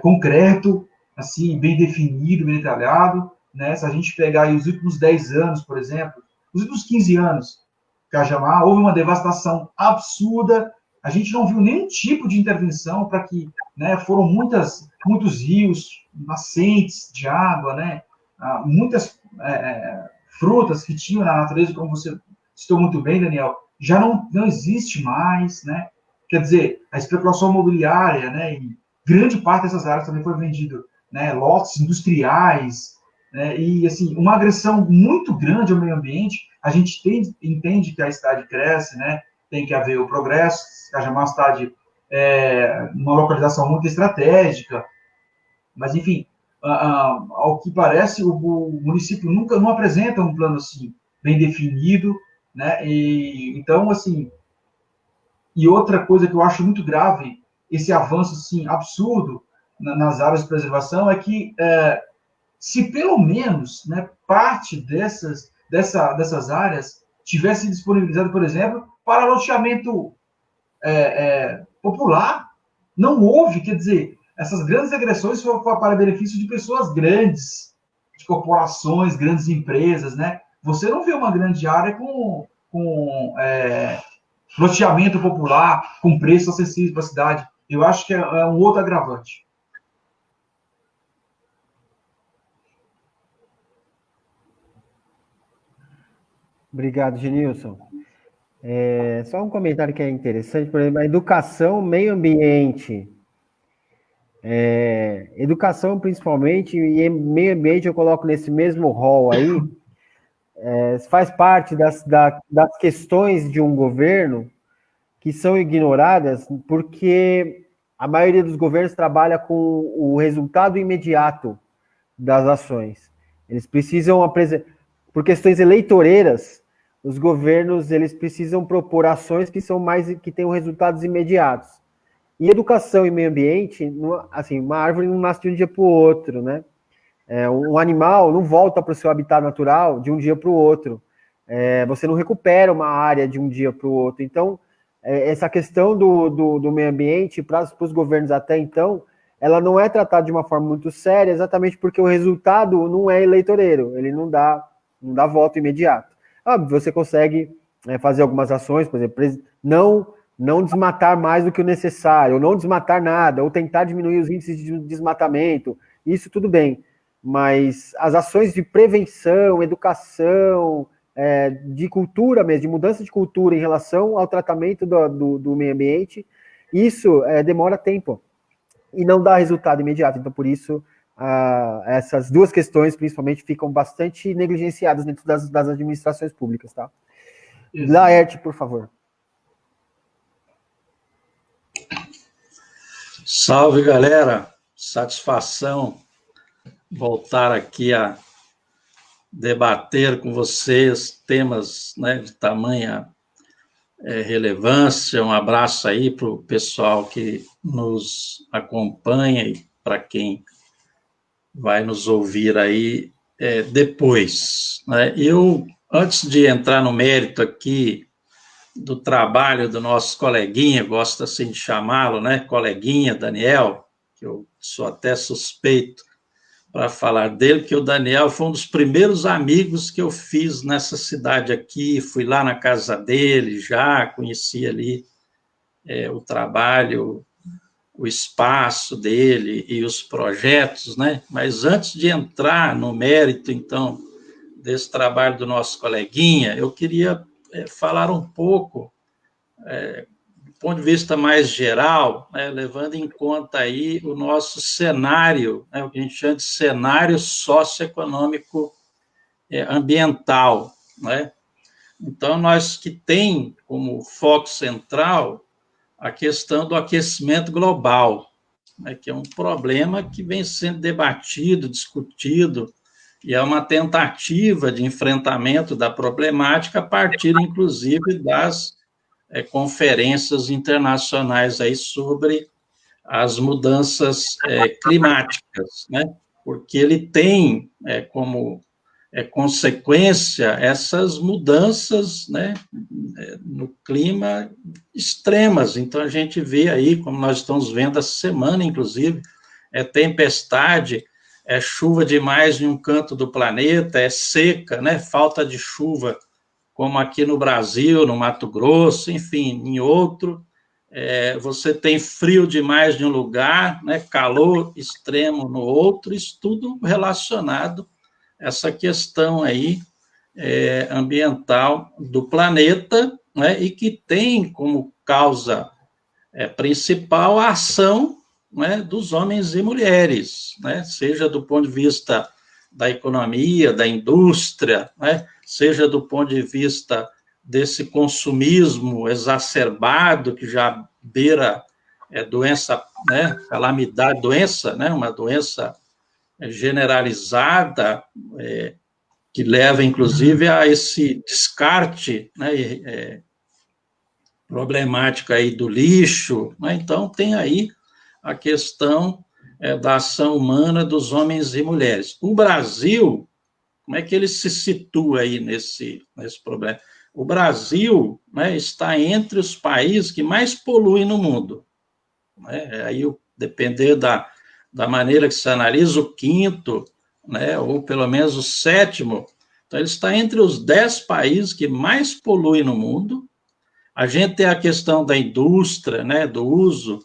Concreto, assim, bem definido, bem detalhado, né? Se a gente pegar aí os últimos 10 anos, por exemplo, os últimos 15 anos, Cajamar, houve uma devastação absurda, a gente não viu nenhum tipo de intervenção para que, né, foram muitos rios, nascentes de água, né, muitas frutas que tinham na natureza, como você citou muito bem, Daniel, já não existe mais, né? Quer dizer, a especulação imobiliária, né, e grande parte dessas áreas também foi vendido, né, lotes industriais, né, e assim, uma agressão muito grande ao meio ambiente. A gente entende que a cidade cresce, né, tem que haver o progresso, Cajamar é uma cidade, uma localização muito estratégica, mas enfim, ao que parece, o município nunca não apresenta um plano assim bem definido, né? E então, assim, e outra coisa que eu acho muito grave, esse avanço assim absurdo nas áreas de preservação, é que se pelo menos, né, parte dessas áreas tivesse disponibilizado, por exemplo, para loteamento popular, não houve. Quer dizer, essas grandes agressões foram para benefício de pessoas grandes, de corporações, grandes empresas, né? Você não vê uma grande área com loteamento popular com preço acessível para a cidade. Eu acho que é um outro agravante. Obrigado, Genilson. Só um comentário que é interessante, por exemplo, a educação, meio ambiente. Educação, principalmente, e meio ambiente eu coloco nesse mesmo rol aí, faz parte das questões de um governo que são ignoradas, porque a maioria dos governos trabalha com o resultado imediato das ações. Eles precisam por questões eleitoreiras, os governos eles precisam propor ações que tenham resultados imediatos. E educação e meio ambiente, assim, uma árvore não nasce de um dia para o outro, né? Um animal não volta para o seu habitat natural de um dia para o outro. Você não recupera uma área de um dia para o outro. Então, essa questão do meio ambiente, para os governos até então, ela não é tratada de uma forma muito séria, exatamente porque o resultado não é eleitoreiro, ele não dá voto imediato. Óbvio, você consegue fazer algumas ações, por exemplo, não desmatar mais do que o necessário, ou não desmatar nada, ou tentar diminuir os índices de desmatamento, isso tudo bem. Mas as ações de prevenção, educação, de cultura mesmo, de mudança de cultura em relação ao tratamento do meio ambiente, isso demora tempo e não dá resultado imediato. Então, por isso, essas duas questões, principalmente, ficam bastante negligenciadas dentro das administrações públicas, tá? Laerte, por favor. Salve, galera! Satisfação voltar aqui a debater com vocês temas, né, de tamanha relevância. Um abraço aí para o pessoal que nos acompanha e para quem vai nos ouvir aí depois, né? Eu, antes de entrar no mérito aqui do trabalho do nosso coleguinha, gosto assim de chamá-lo, né, coleguinha Daniel, que eu sou até suspeito para falar dele, porque o Daniel foi um dos primeiros amigos que eu fiz nessa cidade aqui, fui lá na casa dele, já conheci ali o trabalho, o espaço dele e os projetos, né? Mas antes de entrar no mérito, então, desse trabalho do nosso coleguinha, eu queria falar um pouco, do ponto de vista mais geral, né, levando em conta aí o nosso cenário, né, o que a gente chama de cenário socioeconômico ambiental, né? Então, nós que tem como foco central a questão do aquecimento global, né, que é um problema que vem sendo debatido, discutido, e é uma tentativa de enfrentamento da problemática a partir, inclusive, das conferências internacionais aí sobre as mudanças climáticas, né? Porque ele tem como consequência essas mudanças, né, no clima extremas. Então, a gente vê aí, como nós estamos vendo essa semana, inclusive, tempestade, chuva demais em um canto do planeta, seca, né, falta de chuva, como aqui no Brasil, no Mato Grosso, enfim, em outro. Você tem frio demais em um lugar, né, calor extremo no outro, isso tudo relacionado a essa questão aí ambiental do planeta, né, e que tem como causa principal a ação, né, dos homens e mulheres, né, seja do ponto de vista da economia, da indústria, né, seja do ponto de vista desse consumismo exacerbado que já beira doença, né, calamidade, doença, né, uma doença generalizada, que leva, inclusive, a esse descarte, né, problemática aí do lixo, né? Então, tem aí a questão da ação humana dos homens e mulheres. O Brasil, como é que ele se situa aí nesse problema? O Brasil, né, está entre os países que mais poluem no mundo, né? Aí, depender da maneira que se analisa, o quinto, né, ou pelo menos o sétimo, então ele está entre os 10 países que mais poluem no mundo, A gente tem a questão da indústria, né, do uso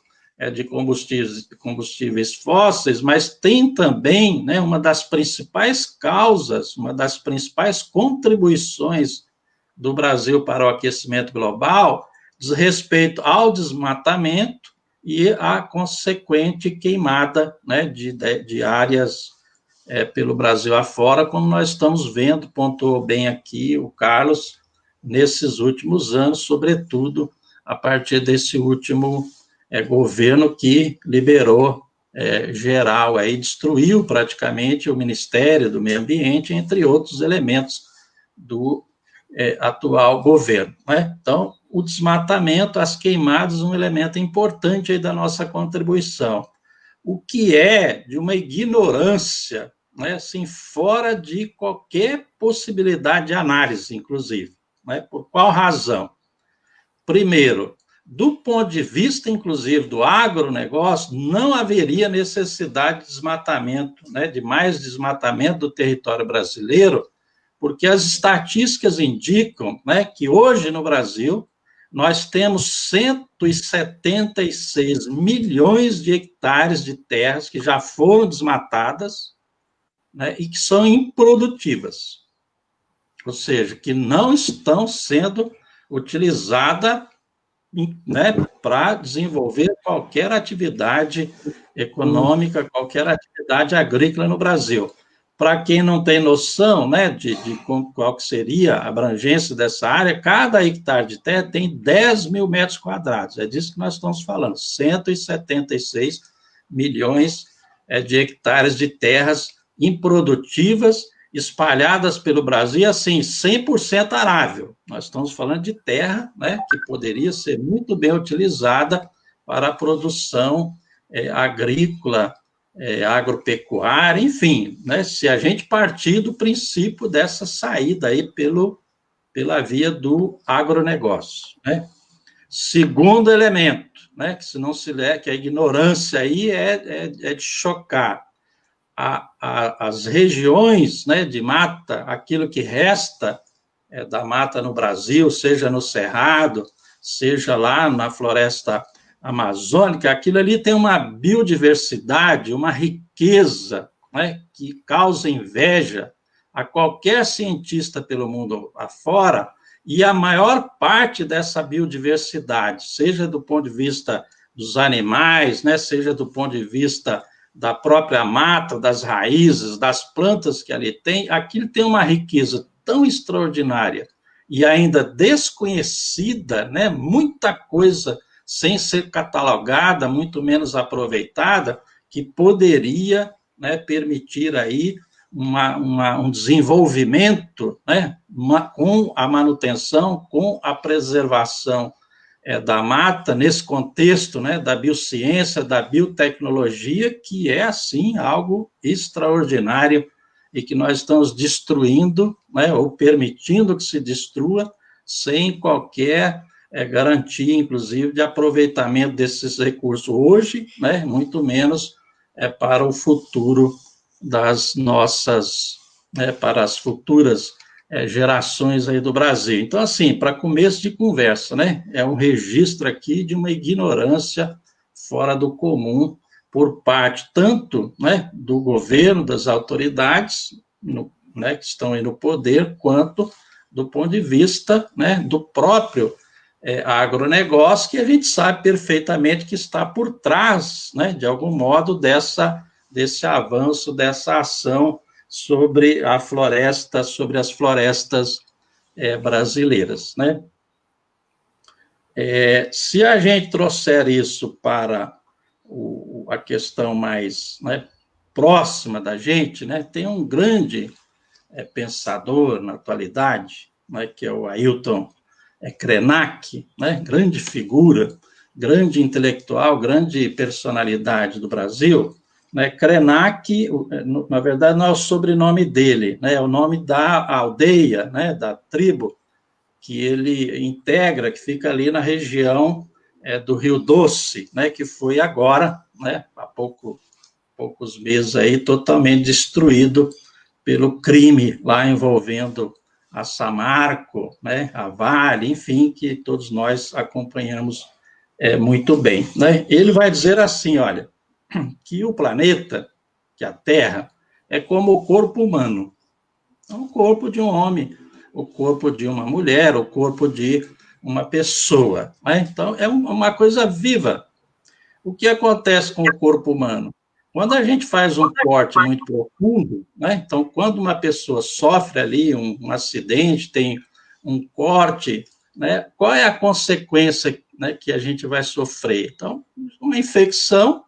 de combustíveis fósseis, mas tem também, né, uma das principais causas, uma das principais contribuições do Brasil para o aquecimento global diz respeito ao desmatamento e à consequente queimada, né, de áreas pelo Brasil afora, como nós estamos vendo, pontuou bem aqui o Carlos, nesses últimos anos, sobretudo a partir desse último governo que liberou geral, aí destruiu praticamente o Ministério do Meio Ambiente, entre outros elementos do atual governo. Né? Então, o desmatamento, as queimadas, um elemento importante aí da nossa contribuição, o que é de uma ignorância, né, assim, fora de qualquer possibilidade de análise, inclusive. Né? Por qual razão? Primeiro, do ponto de vista, inclusive, do agronegócio, não haveria necessidade de desmatamento, né, de mais desmatamento do território brasileiro, porque as estatísticas indicam, né, que hoje no Brasil nós temos 176 milhões de hectares de terras que já foram desmatadas, né, e que são improdutivas, ou seja, que não estão sendo utilizadas, né, para desenvolver qualquer atividade econômica, qualquer atividade agrícola no Brasil. Para quem não tem noção, né, de qual que seria a abrangência dessa área, cada hectare de terra tem 10 mil metros quadrados, é disso que nós estamos falando, 176 milhões de hectares de terras improdutivas, espalhadas pelo Brasil, assim, 100% arável. Nós estamos falando de terra, né, que poderia ser muito bem utilizada para a produção agrícola, agropecuária, enfim, né, se a gente partir do princípio dessa saída aí pela via do agronegócio, né. Segundo elemento, né, que se não se lê, que a ignorância aí é de chocar, as regiões, né, de mata, aquilo que resta da mata no Brasil, seja no Cerrado, seja lá na floresta amazônica, aquilo ali tem uma biodiversidade, uma riqueza, né, que causa inveja a qualquer cientista pelo mundo afora, e a maior parte dessa biodiversidade, seja do ponto de vista dos animais, né, seja do ponto de vista da própria mata, das raízes, das plantas que ali tem, aquilo tem uma riqueza tão extraordinária e ainda desconhecida, né, muita coisa sem ser catalogada, muito menos aproveitada, que poderia, né, permitir aí um desenvolvimento, né, com a manutenção, com a preservação da mata, nesse contexto, né, da biociência, da biotecnologia, que é, assim, algo extraordinário e que nós estamos destruindo, né, ou permitindo que se destrua, sem qualquer garantia, inclusive, de aproveitamento desses recursos hoje, né, muito menos para o futuro das nossas, para as futuras gerações aí do Brasil. Então, assim, para começo de conversa, né, é um registro aqui de uma ignorância fora do comum por parte tanto, né, do governo, das autoridades, né, que estão aí no poder, quanto do ponto de vista, né, do próprio agronegócio, que a gente sabe perfeitamente que está por trás, né, de algum modo, desse avanço, dessa ação sobre a floresta, sobre as florestas brasileiras, né? Se a gente trouxer isso para a questão mais, né, próxima da gente, né, tem um grande pensador na atualidade, né, que é o Ailton Krenak, né, grande figura, grande intelectual, grande personalidade do Brasil, né, Krenak, na verdade, não é o sobrenome dele, né, é o nome da aldeia, né, da tribo que ele integra, que fica ali na região do Rio Doce, né, que foi agora, né, há poucos meses aí, totalmente destruído pelo crime lá envolvendo a Samarco, né, a Vale, enfim, que todos nós acompanhamos muito bem, né? Ele vai dizer assim, olha, que o planeta, que a Terra, é como o corpo humano. É o corpo de um homem, o corpo de uma mulher, o corpo de uma pessoa, né? Então, é uma coisa viva. O que acontece com o corpo humano? Quando a gente faz um corte muito profundo, né? Então, quando uma pessoa sofre ali um acidente, tem um corte, né? Qual é a consequência, né, que a gente vai sofrer? Então, uma infecção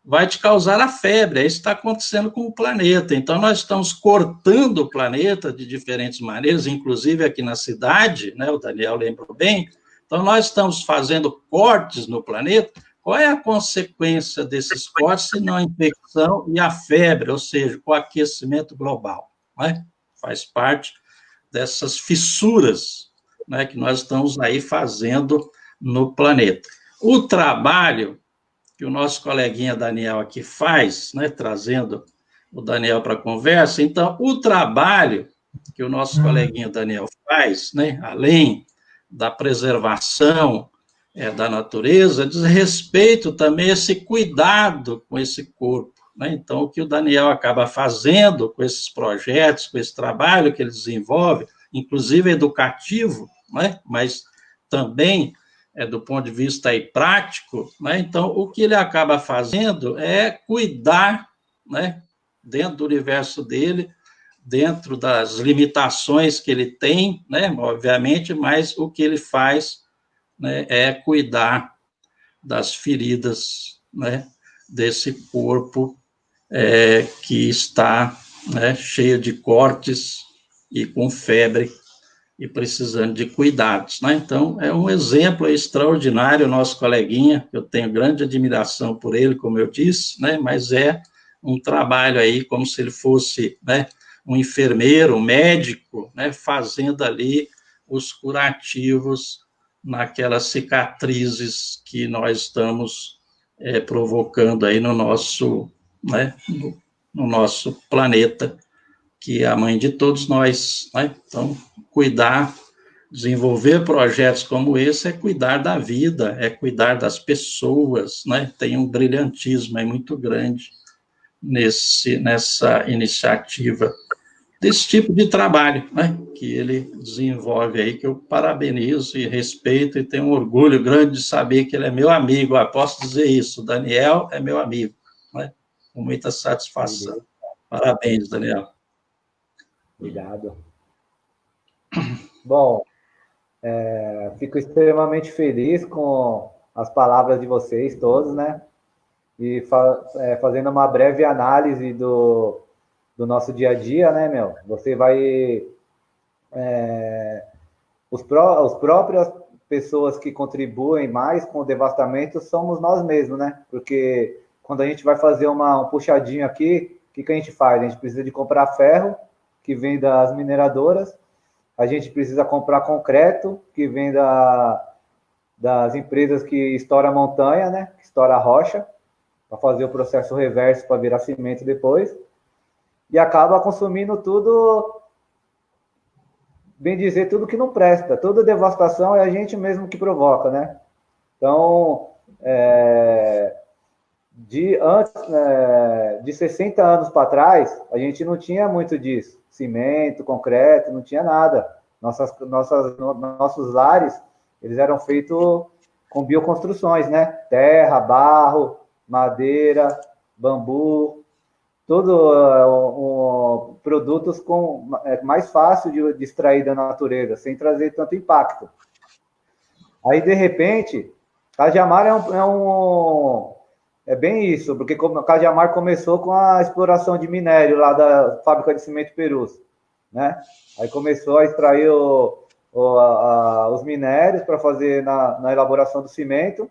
vai te causar a febre, é isso que está acontecendo com o planeta. Então, nós estamos cortando o planeta de diferentes maneiras, inclusive aqui na cidade, né? O Daniel lembrou bem. Então, nós estamos fazendo cortes no planeta. Qual é a consequência desses cortes, se não a infecção e a febre, ou seja, o aquecimento global, né? Faz parte dessas fissuras, né, que nós estamos aí fazendo no planeta. O trabalho que o nosso coleguinha Daniel aqui faz, né, trazendo o Daniel para a conversa, então, o trabalho que o nosso coleguinha Daniel faz, né, além da preservação da natureza, diz respeito também a esse cuidado com esse corpo, né? Então, o que o Daniel acaba fazendo com esses projetos, com esse trabalho que ele desenvolve, inclusive educativo, né? Mas também do ponto de vista aí prático, né? Então, o que ele acaba fazendo é cuidar, né, dentro do universo dele, dentro das limitações que ele tem, né, obviamente, mas o que ele faz, né, é cuidar das feridas, né, desse corpo que está, né, cheio de cortes e com febre e precisando de cuidados, né? Então, é um exemplo extraordinário, nosso coleguinha, eu tenho grande admiração por ele, como eu disse, né? Mas é um trabalho aí como se ele fosse, né, um enfermeiro, um médico, né, fazendo ali os curativos naquelas cicatrizes que nós estamos provocando aí no nosso, né, no nosso planeta, que é a mãe de todos nós, né? Então, cuidar, desenvolver projetos como esse é cuidar da vida, é cuidar das pessoas, né? Tem um brilhantismo aí muito grande nessa iniciativa desse tipo de trabalho, né? Que ele desenvolve aí, que eu parabenizo e respeito e tenho um orgulho grande de saber que ele é meu amigo. Posso dizer isso, o Daniel é meu amigo, né? Com muita satisfação. Parabéns, Daniel. Obrigado. Bom, fico extremamente feliz com as palavras de vocês todos, né? E fazendo uma breve análise do nosso dia a dia, né, meu? Você vai... Os próprias pessoas que contribuem mais com o devastamento somos nós mesmos, né? Porque quando a gente vai fazer um puxadinho aqui, o que a gente faz? A gente precisa de comprar ferro, que vem das mineradoras, a gente precisa comprar concreto, que vem das empresas que estouram a montanha, né? Que estoura a rocha, para fazer o processo reverso para virar cimento depois, e acaba consumindo tudo, bem dizer, tudo que não presta, toda devastação é a gente mesmo que provoca, né? Então, de 60 anos para trás, a gente não tinha muito disso. Cimento, concreto, não tinha nada. Nossos lares, eles eram feitos com bioconstruções, né? Terra, barro, madeira, bambu, produtos mais fácil de extrair da natureza, sem trazer tanto impacto. Aí, de repente, Cajamar é bem isso, porque Cajamar começou com a exploração de minério lá da fábrica de cimento Perus, né? Aí começou a extrair os minérios para fazer na elaboração do cimento,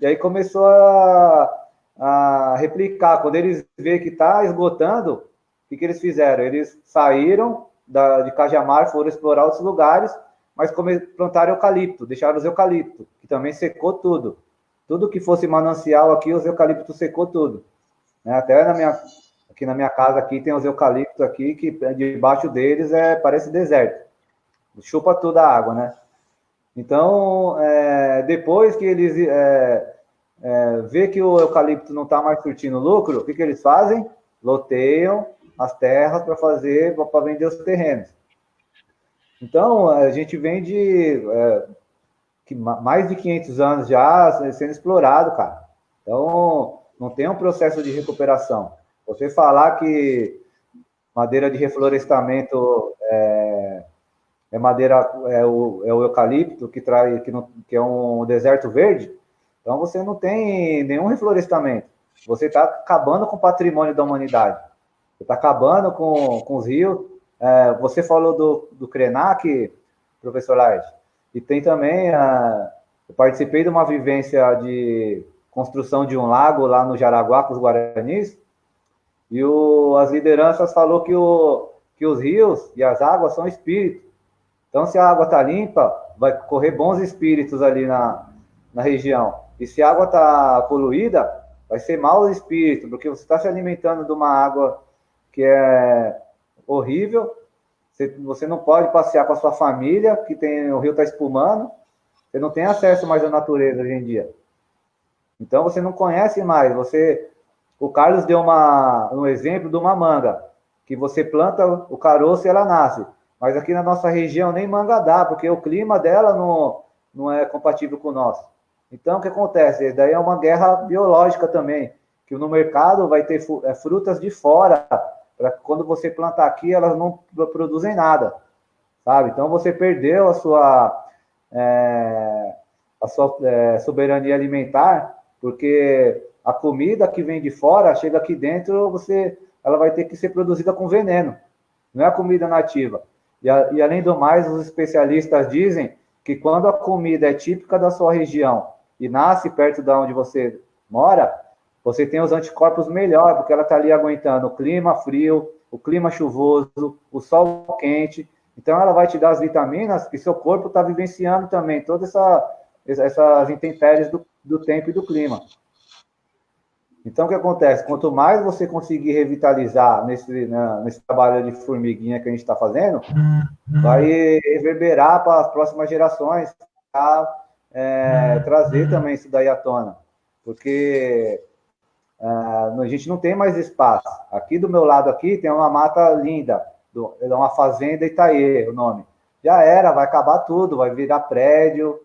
e aí começou a replicar. Quando eles vêem que está esgotando, o que eles fizeram? Eles saíram de Cajamar, foram explorar outros lugares, mas plantaram eucalipto, deixaram os eucaliptos, que também secou tudo. Tudo que fosse manancial aqui, os eucaliptos secou tudo. Até aqui na minha casa aqui tem os eucaliptos aqui, que debaixo deles parece deserto. chupa toda a água, né? Então, depois que eles vê que o eucalipto não está mais surtindo lucro, o que eles fazem? Loteiam as terras para vender os terrenos. Então, a gente vem de mais de 500 anos já sendo explorado, cara. Então, não tem um processo de recuperação. Você falar que madeira de reflorestamento é o eucalipto que é um deserto verde, então você não tem nenhum reflorestamento. Você está acabando com o patrimônio da humanidade. Você está acabando com os rios. Você falou do Krenak, professor Laerte, e tem também, eu participei de uma vivência de construção de um lago lá no Jaraguá com os Guaranis, e as lideranças falou que os rios e as águas são espíritos. Então, se a água está limpa, vai correr bons espíritos ali na região. E se a água está poluída, vai ser maus espíritos, porque você está se alimentando de uma água que é horrível. Você não pode passear com a sua família, que o rio está espumando. Você não tem acesso mais à natureza hoje em dia. Então, você não conhece mais. O Carlos deu um exemplo de uma manga, que você planta o caroço e ela nasce. Mas aqui na nossa região nem manga dá, porque o clima dela não é compatível com o nosso. Então, o que acontece? Daí é uma guerra biológica também, que no mercado vai ter frutas de fora, para quando você plantar aqui, elas não produzem nada, sabe? Então, você perdeu a sua soberania alimentar, porque a comida que vem de fora, chega aqui dentro, ela vai ter que ser produzida com veneno, não é a comida nativa. E além do mais, os especialistas dizem que quando a comida é típica da sua região e nasce perto de onde você mora, você tem os anticorpos melhor, porque ela está ali aguentando o clima frio, o clima chuvoso, o sol quente. Então, ela vai te dar as vitaminas que seu corpo está vivenciando também, todas essas intempéries do tempo e do clima. Então, o que acontece? Quanto mais você conseguir revitalizar nesse trabalho de formiguinha que a gente está fazendo, vai reverberar para as próximas gerações, trazer também isso daí à tona. Porque a gente não tem mais espaço. Aqui do meu lado aqui tem uma mata linda, é uma fazenda Itaê, o nome. Já era, vai acabar tudo, vai virar prédio,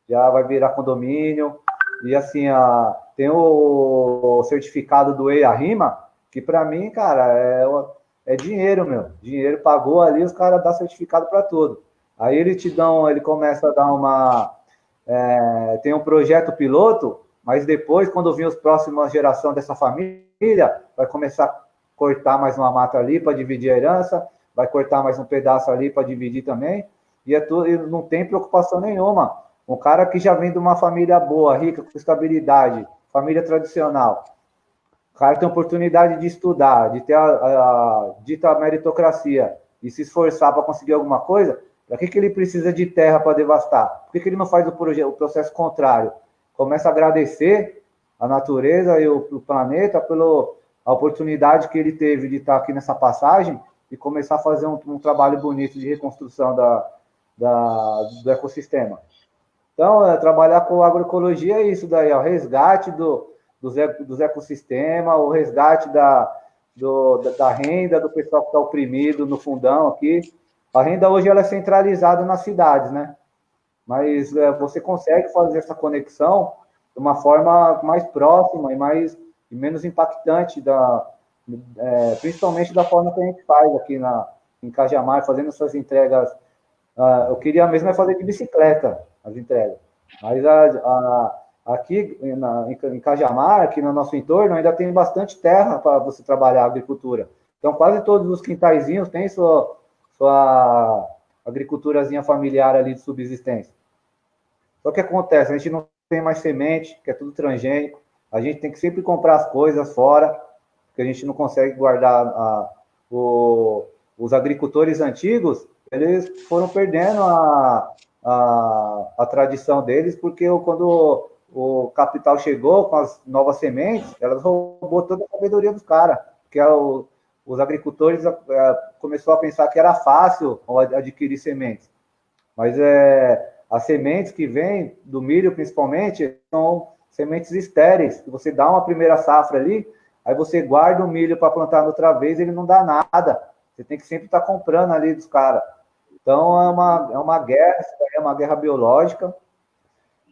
já vai virar condomínio. E assim, tem o certificado do EIA-RIMA, que para mim, cara, é dinheiro, meu. Dinheiro pagou ali, os caras dão certificado para tudo. Aí ele começa a dar tem um projeto piloto, mas depois, quando vir as próximas gerações dessa família, vai começar a cortar mais uma mata ali para dividir a herança, vai cortar mais um pedaço ali para dividir também, e não tem preocupação nenhuma. Um cara que já vem de uma família boa, rica, com estabilidade, família tradicional, o cara tem oportunidade de estudar, de ter a dita meritocracia e se esforçar para conseguir alguma coisa, para que ele precisa de terra para devastar? Por que ele não faz o processo contrário? Começa a agradecer a natureza e o planeta pela oportunidade que ele teve de estar aqui nessa passagem e começar a fazer um trabalho bonito de reconstrução do ecossistema. Então, trabalhar com agroecologia é isso daí, o resgate dos ecossistemas, o resgate da renda do pessoal que está oprimido no fundão aqui. A renda hoje ela é centralizada nas cidades, né? Mas você consegue fazer essa conexão de uma forma mais próxima e menos impactante, principalmente da forma que a gente faz aqui em Cajamar, fazendo essas entregas. Eu queria mesmo fazer de bicicleta as entregas. Mas aqui em Cajamar, aqui no nosso entorno, ainda tem bastante terra para você trabalhar a agricultura. Então, quase todos os quintaizinhos têm sua agriculturazinha familiar ali de subsistência. Só que acontece, a gente não tem mais semente, que é tudo transgênico, a gente tem que sempre comprar as coisas fora, porque a gente não consegue guardar os agricultores antigos, eles foram perdendo a tradição deles, porque quando o capital chegou com as novas sementes, elas roubou toda a sabedoria dos caras, porque os agricultores começaram a pensar que era fácil adquirir sementes. Mas as sementes que vêm do milho, principalmente, são sementes estéreis, que você dá uma primeira safra ali, aí você guarda o milho para plantar outra vez, ele não dá nada. Você tem que sempre estar comprando ali dos caras. Então, é uma guerra, é uma guerra biológica.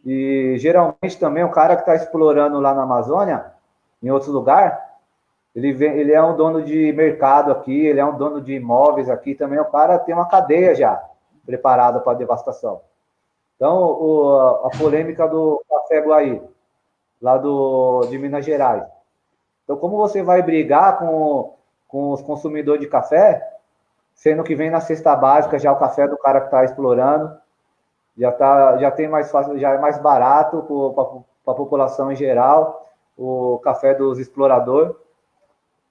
E, geralmente, também, o cara que está explorando lá na Amazônia, em outro lugar, ele é um dono de mercado aqui, ele é um dono de imóveis aqui também. O cara tem uma cadeia já preparada para a devastação. Então, a polêmica do café Guaí, lá de Minas Gerais. Então, como você vai brigar com os consumidores de café, sendo que vem na cesta básica já o café do cara que está explorando, já tem mais fácil, já é mais barato para a população em geral, o café dos exploradores.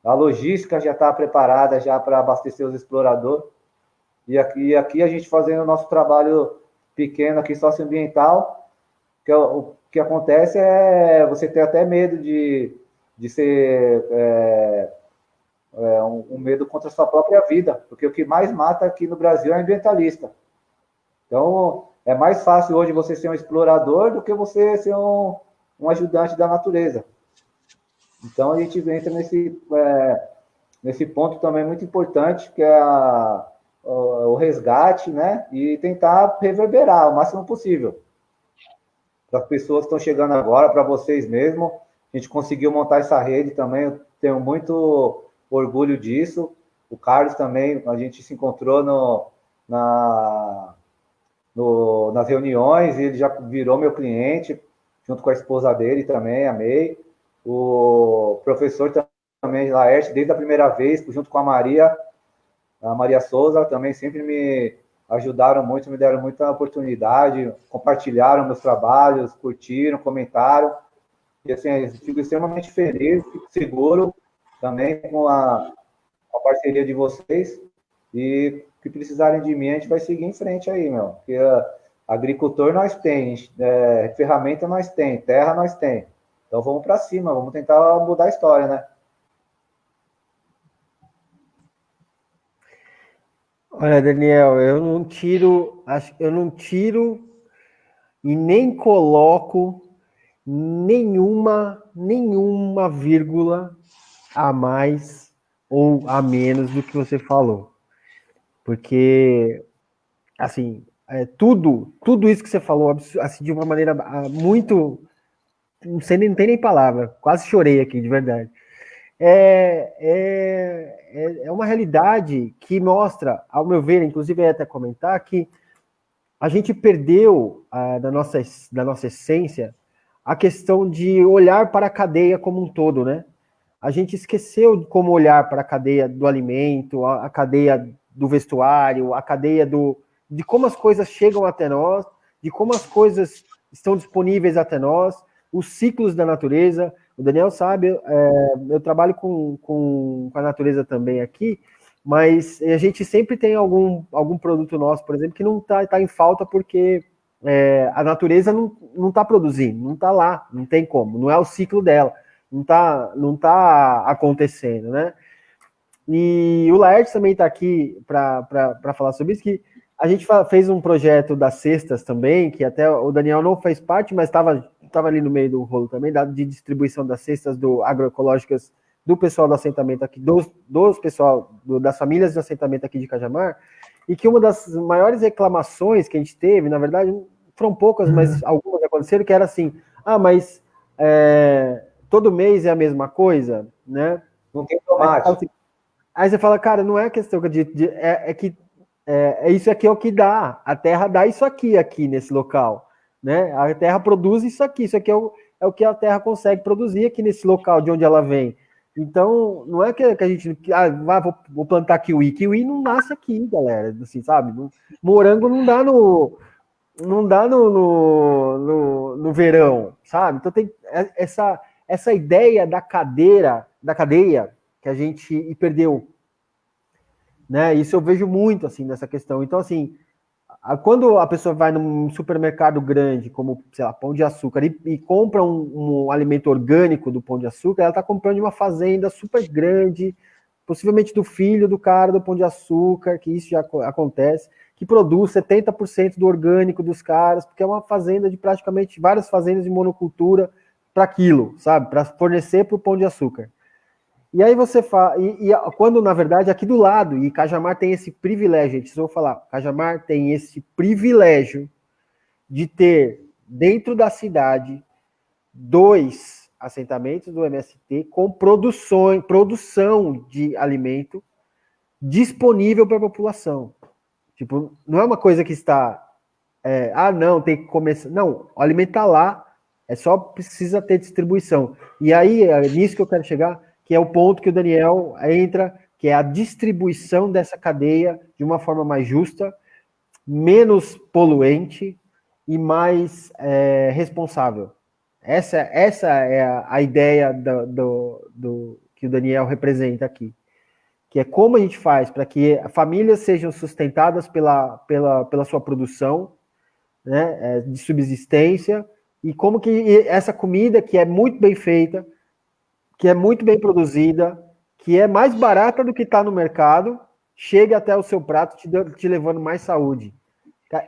A logística já está preparada já para abastecer os exploradores. E aqui a gente fazendo o nosso trabalho pequeno aqui, socioambiental, o que acontece é você ter até medo de ser um medo contra a sua própria vida, porque o que mais mata aqui no Brasil é ambientalista. Então, é mais fácil hoje você ser um explorador do que você ser um ajudante da natureza. Então, a gente entra nesse ponto também muito importante, que é o resgate, né? E tentar reverberar o máximo possível. Para as pessoas que estão chegando agora, para vocês mesmo, a gente conseguiu montar essa rede também, eu tenho muito orgulho disso. O Carlos também, a gente se encontrou nas reuniões, e ele já virou meu cliente, junto com a esposa dele também, a May. O professor também, Laerte, desde a primeira vez, junto com a Maria Souza, também sempre me ajudaram muito, me deram muita oportunidade, compartilharam meus trabalhos, curtiram, comentaram. E assim, eu fico extremamente feliz, fico seguro também com a parceria de vocês. E que precisarem de mim, a gente vai seguir em frente aí, meu. Porque agricultor nós tem, ferramenta nós tem, terra nós tem. Então vamos para cima, vamos tentar mudar a história, né? Olha, Daniel, eu não tiro e nem coloco nenhuma vírgula a mais ou a menos do que você falou. Porque, assim, tudo isso que você falou, assim, de uma maneira muito... Não tem nem palavra, quase chorei aqui, de verdade. É uma realidade que mostra, ao meu ver, inclusive eu ia até comentar, que a gente perdeu da nossa essência a questão de olhar para a cadeia como um todo, né? A gente esqueceu de como olhar para a cadeia do alimento, a cadeia do vestuário, a cadeia de como as coisas chegam até nós, de como as coisas estão disponíveis até nós, os ciclos da natureza. O Daniel sabe, eu trabalho com a natureza também aqui, mas a gente sempre tem algum produto nosso, por exemplo, que não tá em falta porque a natureza não está produzindo, não está lá, não tem como, não é o ciclo dela, não tá acontecendo, né? E o Laerte também está aqui para falar sobre isso, que a gente fez um projeto das cestas também, que até o Daniel não fez parte, mas estava ali no meio do rolo também, de distribuição das cestas agroecológicas do pessoal do assentamento aqui, das famílias de assentamento aqui de Cajamar, e que uma das maiores reclamações que a gente teve, na verdade, foram poucas, mas algumas aconteceram, que era assim, mas todo mês é a mesma coisa, né? Não tem tomate. Aí você fala, cara, não é questão que isso aqui é o que dá. A terra dá isso aqui nesse local, né? A terra produz isso aqui é o que a terra consegue produzir aqui nesse local de onde ela vem. Então, não é que a gente vou plantar kiwi. Kiwi não nasce aqui, galera, assim, sabe? Morango não dá no verão, sabe? Então tem essa ideia da cadeia que a gente perdeu, né? Isso eu vejo muito, assim, nessa questão. Então, assim, quando a pessoa vai num supermercado grande, como, sei lá, Pão de Açúcar, e compra um alimento orgânico do Pão de Açúcar, ela está comprando de uma fazenda super grande, possivelmente do filho do cara do Pão de Açúcar, que isso já acontece. que produz 70% do orgânico dos caras, porque é uma fazenda de praticamente várias fazendas de monocultura para aquilo, sabe? Para fornecer para o Pão de Açúcar. E aí você fala, quando na verdade aqui do lado, e Cajamar tem esse privilégio, gente, eu vou falar, Cajamar tem esse privilégio de ter dentro da cidade 2 assentamentos do MST com produção de alimento disponível para a população. Tipo, não é uma coisa que está não, tem que começar. Não, o alimento está lá, só precisa ter distribuição. E aí, é nisso que eu quero chegar, que é o ponto que o Daniel entra, que é a distribuição dessa cadeia de uma forma mais justa, menos poluente e mais responsável. Essa é a ideia do que o Daniel representa aqui. Que é como a gente faz para que famílias sejam sustentadas pela sua produção, né, de subsistência, e como que essa comida, que é muito bem feita, que é muito bem produzida, que é mais barata do que está no mercado, chegue até o seu prato te levando mais saúde.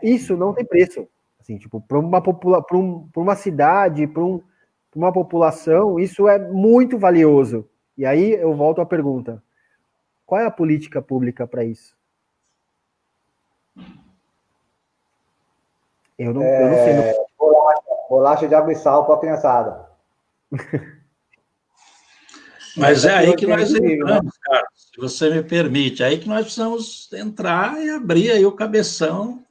Isso não tem preço. Assim, tipo, para uma cidade, para uma população, isso é muito valioso. E aí eu volto à pergunta. Qual é a política pública para isso? Eu não sei. Bolacha de água e sal para a criançada. Mas é aí que nós entramos, cara, se você me permite, é aí que nós precisamos entrar e abrir aí o cabeção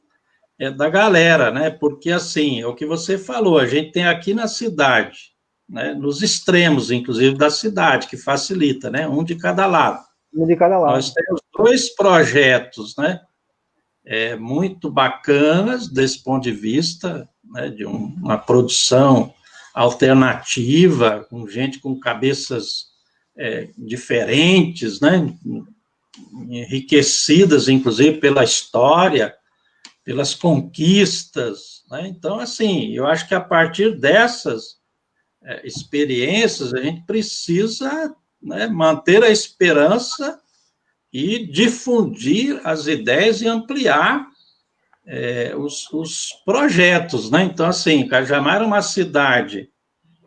da galera, né? Porque, assim, é o que você falou, a gente tem aqui na cidade, né? Nos extremos, inclusive, da cidade, que facilita, né? Um de cada lado. Um de cada lado. Nós temos 2 projetos, né? Muito bacanas desse ponto de vista, né? De uma produção alternativa, com gente com cabeças diferentes, né? Enriquecidas, inclusive, pela história, pelas conquistas, né? Então, assim, eu acho que a partir dessas experiências, a gente precisa, né, manter a esperança e difundir as ideias e ampliar os projetos, né? Então, assim, Cajamar é uma cidade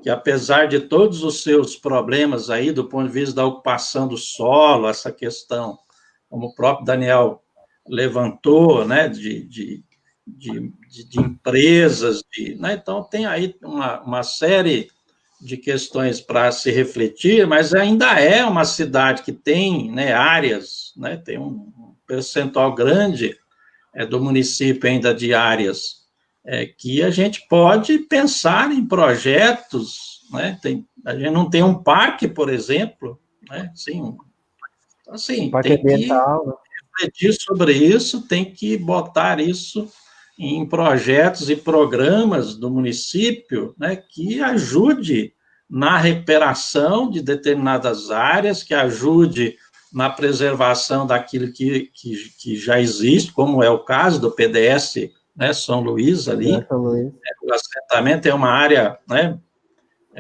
que, apesar de todos os seus problemas aí, do ponto de vista da ocupação do solo, essa questão, como o próprio Daniel levantou, né, de empresas, né? Então tem aí uma série de questões para se refletir, mas ainda é uma cidade que tem, né, áreas, né, tem um percentual grande do município ainda de áreas que a gente pode pensar em projetos, né? A gente não tem um parque, por exemplo, né? Assim, parque tem ambiental, né? que refletir sobre isso, tem que botar isso em projetos e programas do município, né, que ajude na recuperação de determinadas áreas, que ajude na preservação daquilo que já existe, como é o caso do PDS, né, São Luís ali. São Luís. O assentamento é uma área, né,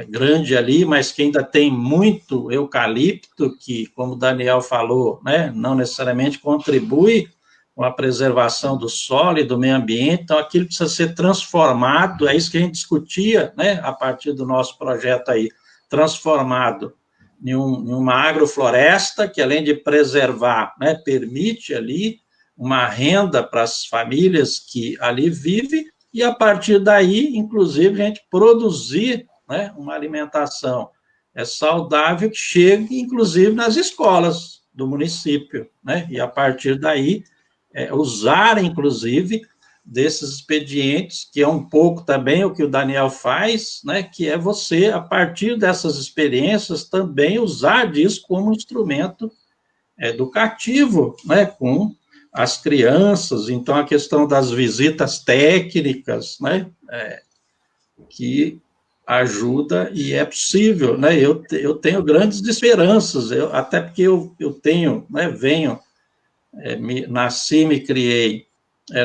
grande ali, mas que ainda tem muito eucalipto, que, como o Daniel falou, né, não necessariamente contribui com a preservação do solo e do meio ambiente, então aquilo precisa ser transformado, é isso que a gente discutia, né, a partir do nosso projeto aí, transformado em uma agrofloresta, que além de preservar, né, permite ali uma renda para as famílias que ali vivem, e a partir daí, inclusive, a gente produzir, né, uma alimentação saudável que chegue, inclusive, nas escolas do município, né, e a partir daí usar, inclusive, desses expedientes, que é um pouco também o que o Daniel faz, né, que é você, a partir dessas experiências, também usar disso como instrumento educativo, né, com as crianças. Então, a questão das visitas técnicas, né, que ajuda e é possível, né, eu tenho grandes esperanças, até porque eu tenho, né, nasci, me criei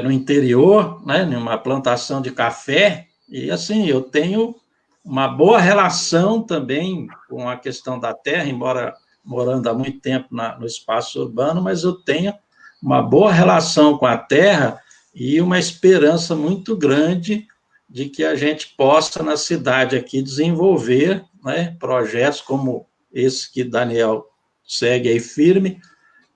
no interior, né, numa plantação de café, e assim, eu tenho uma boa relação também com a questão da terra, embora morando há muito tempo no espaço urbano, mas eu tenho uma boa relação com a terra e uma esperança muito grande de que a gente possa, na cidade aqui, desenvolver, né, projetos como esse que Daniel segue aí firme,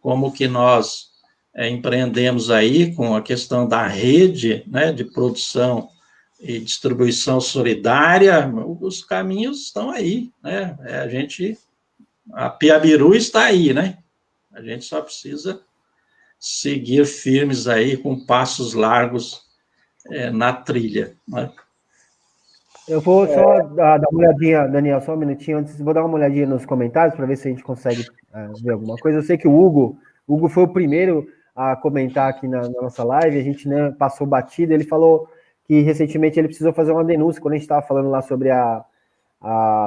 como que nós empreendemos aí com a questão da rede, né, de produção e distribuição solidária. Os caminhos estão aí, né? A Piabiru está aí, né? A gente só precisa seguir firmes aí com passos largos na trilha, né? Eu vou só dar uma olhadinha, Daniel, só um minutinho antes, vou dar uma olhadinha nos comentários para ver se a gente consegue ver alguma coisa. Eu sei que o Hugo foi o primeiro a comentar aqui na nossa live, a gente, né, passou batido, ele falou que recentemente ele precisou fazer uma denúncia, quando a gente estava falando lá sobre a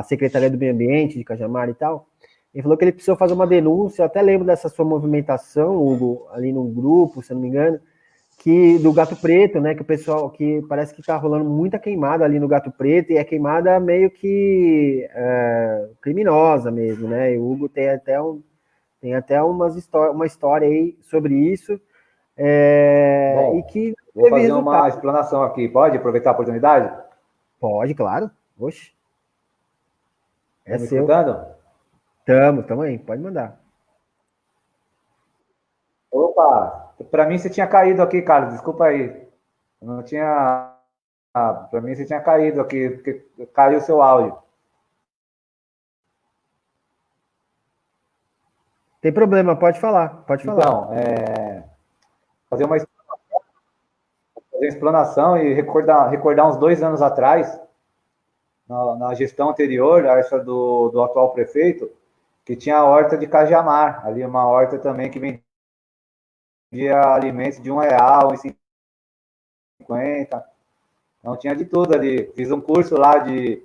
Secretaria do Meio Ambiente de Cajamar e tal, ele falou que ele precisou fazer uma denúncia, eu até lembro dessa sua movimentação, Hugo, ali no grupo, se eu não me engano, que do Gato Preto, né, que o pessoal, que parece que tá rolando muita queimada ali no Gato Preto, e é queimada meio que criminosa mesmo, né, e o Hugo tem até uma história aí sobre isso, Bom, e que vou teve fazer uma resultado. explanação aqui, pode aproveitar a oportunidade? Pode, claro, oxe, é Estão me seu. escutando? Tamo aí, pode mandar. Opa, para mim você tinha caído aqui, Carlos, desculpa aí. Eu não tinha. Para mim você tinha caído aqui, porque caiu o seu áudio. Tem problema, pode falar, pode falar. Então, fazer uma explanação e recordar uns 2 anos atrás, na gestão anterior, essa do atual prefeito, que tinha a horta de Cajamar, ali uma horta também que vendia alimentos de R$1, R$1,50. Não tinha de tudo ali. Fiz um curso lá de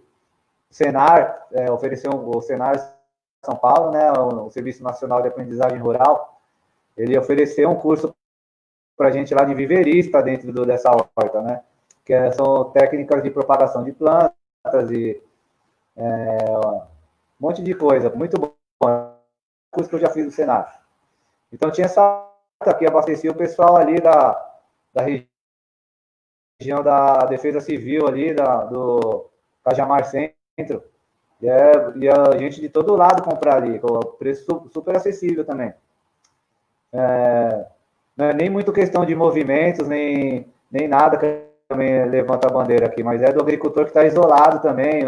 Senar, ofereceu o Senar São Paulo, né, o Serviço Nacional de Aprendizagem Rural. Ele ofereceu um curso para a gente lá de viverista dentro dessa horta, né? Que são técnicas de propagação de plantas e um monte de coisa. Muito bom. Curso que eu já fiz no Senar. Então tinha essa horta que abastecia o pessoal ali da região da Defesa Civil ali, do Cajamar Centro. E a gente de todo lado comprar ali, com preço super acessível também. Não é nem muito questão de movimentos, nem nada que também levanta a bandeira aqui, mas é do agricultor que está isolado também,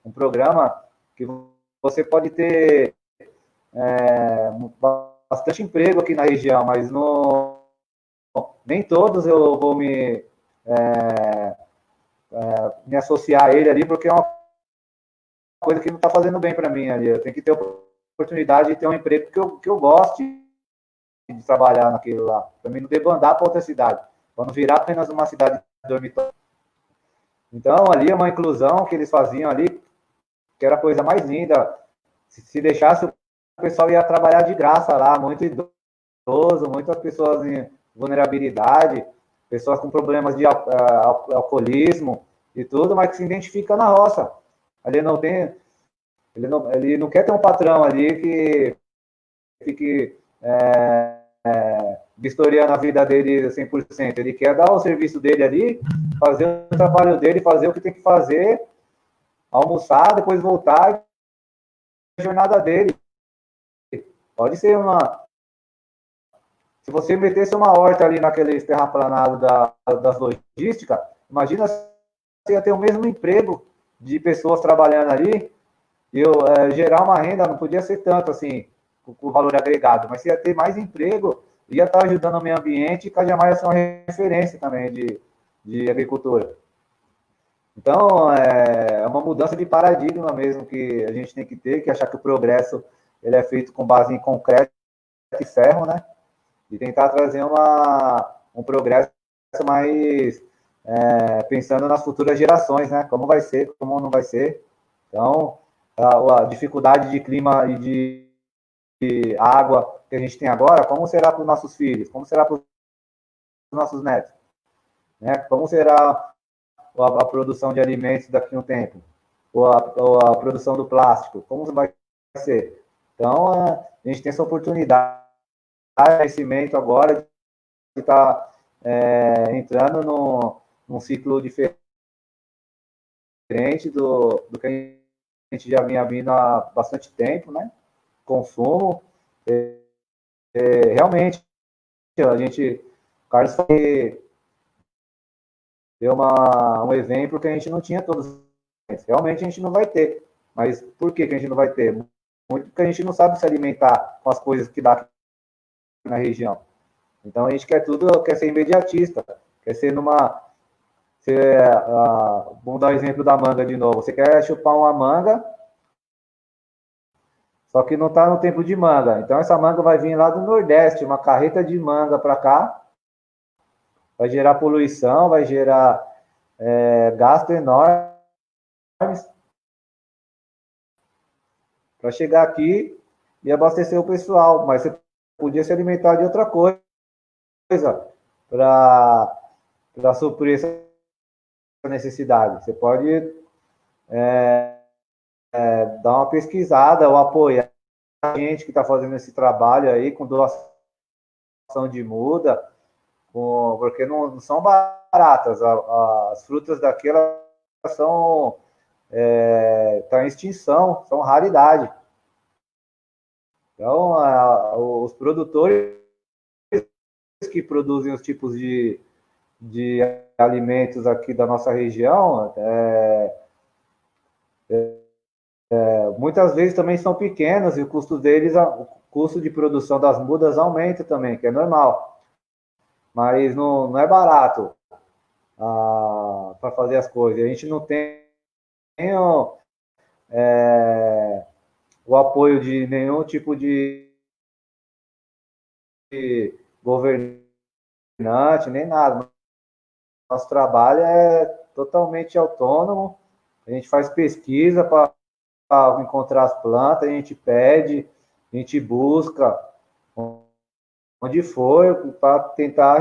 um programa que você pode ter bastante emprego aqui na região, mas nem todos eu vou me associar a ele ali, porque é uma coisa que não está fazendo bem para mim ali. Eu tenho que ter oportunidade de ter um emprego que eu goste de trabalhar naquilo lá, para mim não debandar para outra cidade, para não virar apenas uma cidade de dormitório. Então, ali é uma inclusão que eles faziam ali, que era a coisa mais linda. Se deixasse, o pessoal ia trabalhar de graça lá, muito idoso, muitas pessoas em vulnerabilidade, pessoas com problemas de alcoolismo e tudo, mas que se identifica na roça. Ali não tem, ele não quer ter um patrão ali que fique vistoriando a vida dele 100%. Ele quer dar o serviço dele ali, fazer o trabalho dele, fazer o que tem que fazer, almoçar, depois voltar, a jornada dele. Pode ser se você metesse uma horta ali naquele terraplanado das logísticas, imagina se ia ter o mesmo emprego de pessoas trabalhando ali, e gerar uma renda, não podia ser tanto assim, com o valor agregado, mas se ia ter mais emprego, ia estar ajudando o meio ambiente, e Cajamar ia ser uma referência também de agricultura. Então, é uma mudança de paradigma mesmo que a gente tem que ter, que achar que o progresso ele é feito com base em concreto e ferro, né? E tentar trazer um progresso mais pensando nas futuras gerações, né? Como vai ser, como não vai ser. Então, a dificuldade de clima e de água que a gente tem agora, como será para os nossos filhos? Como será para os nossos netos? Né? Como será a produção de alimentos daqui a um tempo? Ou a produção do plástico? Como vai ser? Então, a gente tem essa oportunidade, conhecimento agora está entrando num ciclo diferente do que a gente já vinha vindo há bastante tempo, né? Consumo. Realmente, o Carlos deu um exemplo que a gente não tinha todos. Realmente a gente não vai ter. Mas por que a gente não vai ter? Muito porque a gente não sabe se alimentar com as coisas que dá aqui na região. Então a gente quer ser imediatista, quer ser vamos dar o exemplo da manga de novo. Você quer chupar uma manga, só que não está no tempo de manga. Então essa manga vai vir lá do Nordeste, uma carreta de manga para cá, vai gerar poluição, vai gerar gasto enorme para chegar aqui e abastecer o pessoal. Mas você podia se alimentar de outra coisa para suprir essa necessidade. Você pode dar uma pesquisada ou apoiar a gente que está fazendo esse trabalho aí com doação de muda, porque não são baratas. As frutas daqui elas estão em extinção, são raridade. Então, os produtores que produzem os tipos de alimentos aqui da nossa região, muitas vezes também são pequenos e o custo de produção das mudas aumenta também, que é normal. Mas não é barato para fazer as coisas. A gente não tem o apoio de nenhum tipo de governante, nem nada. Nosso trabalho é totalmente autônomo. A gente faz pesquisa para encontrar as plantas, a gente pede, a gente busca onde for para tentar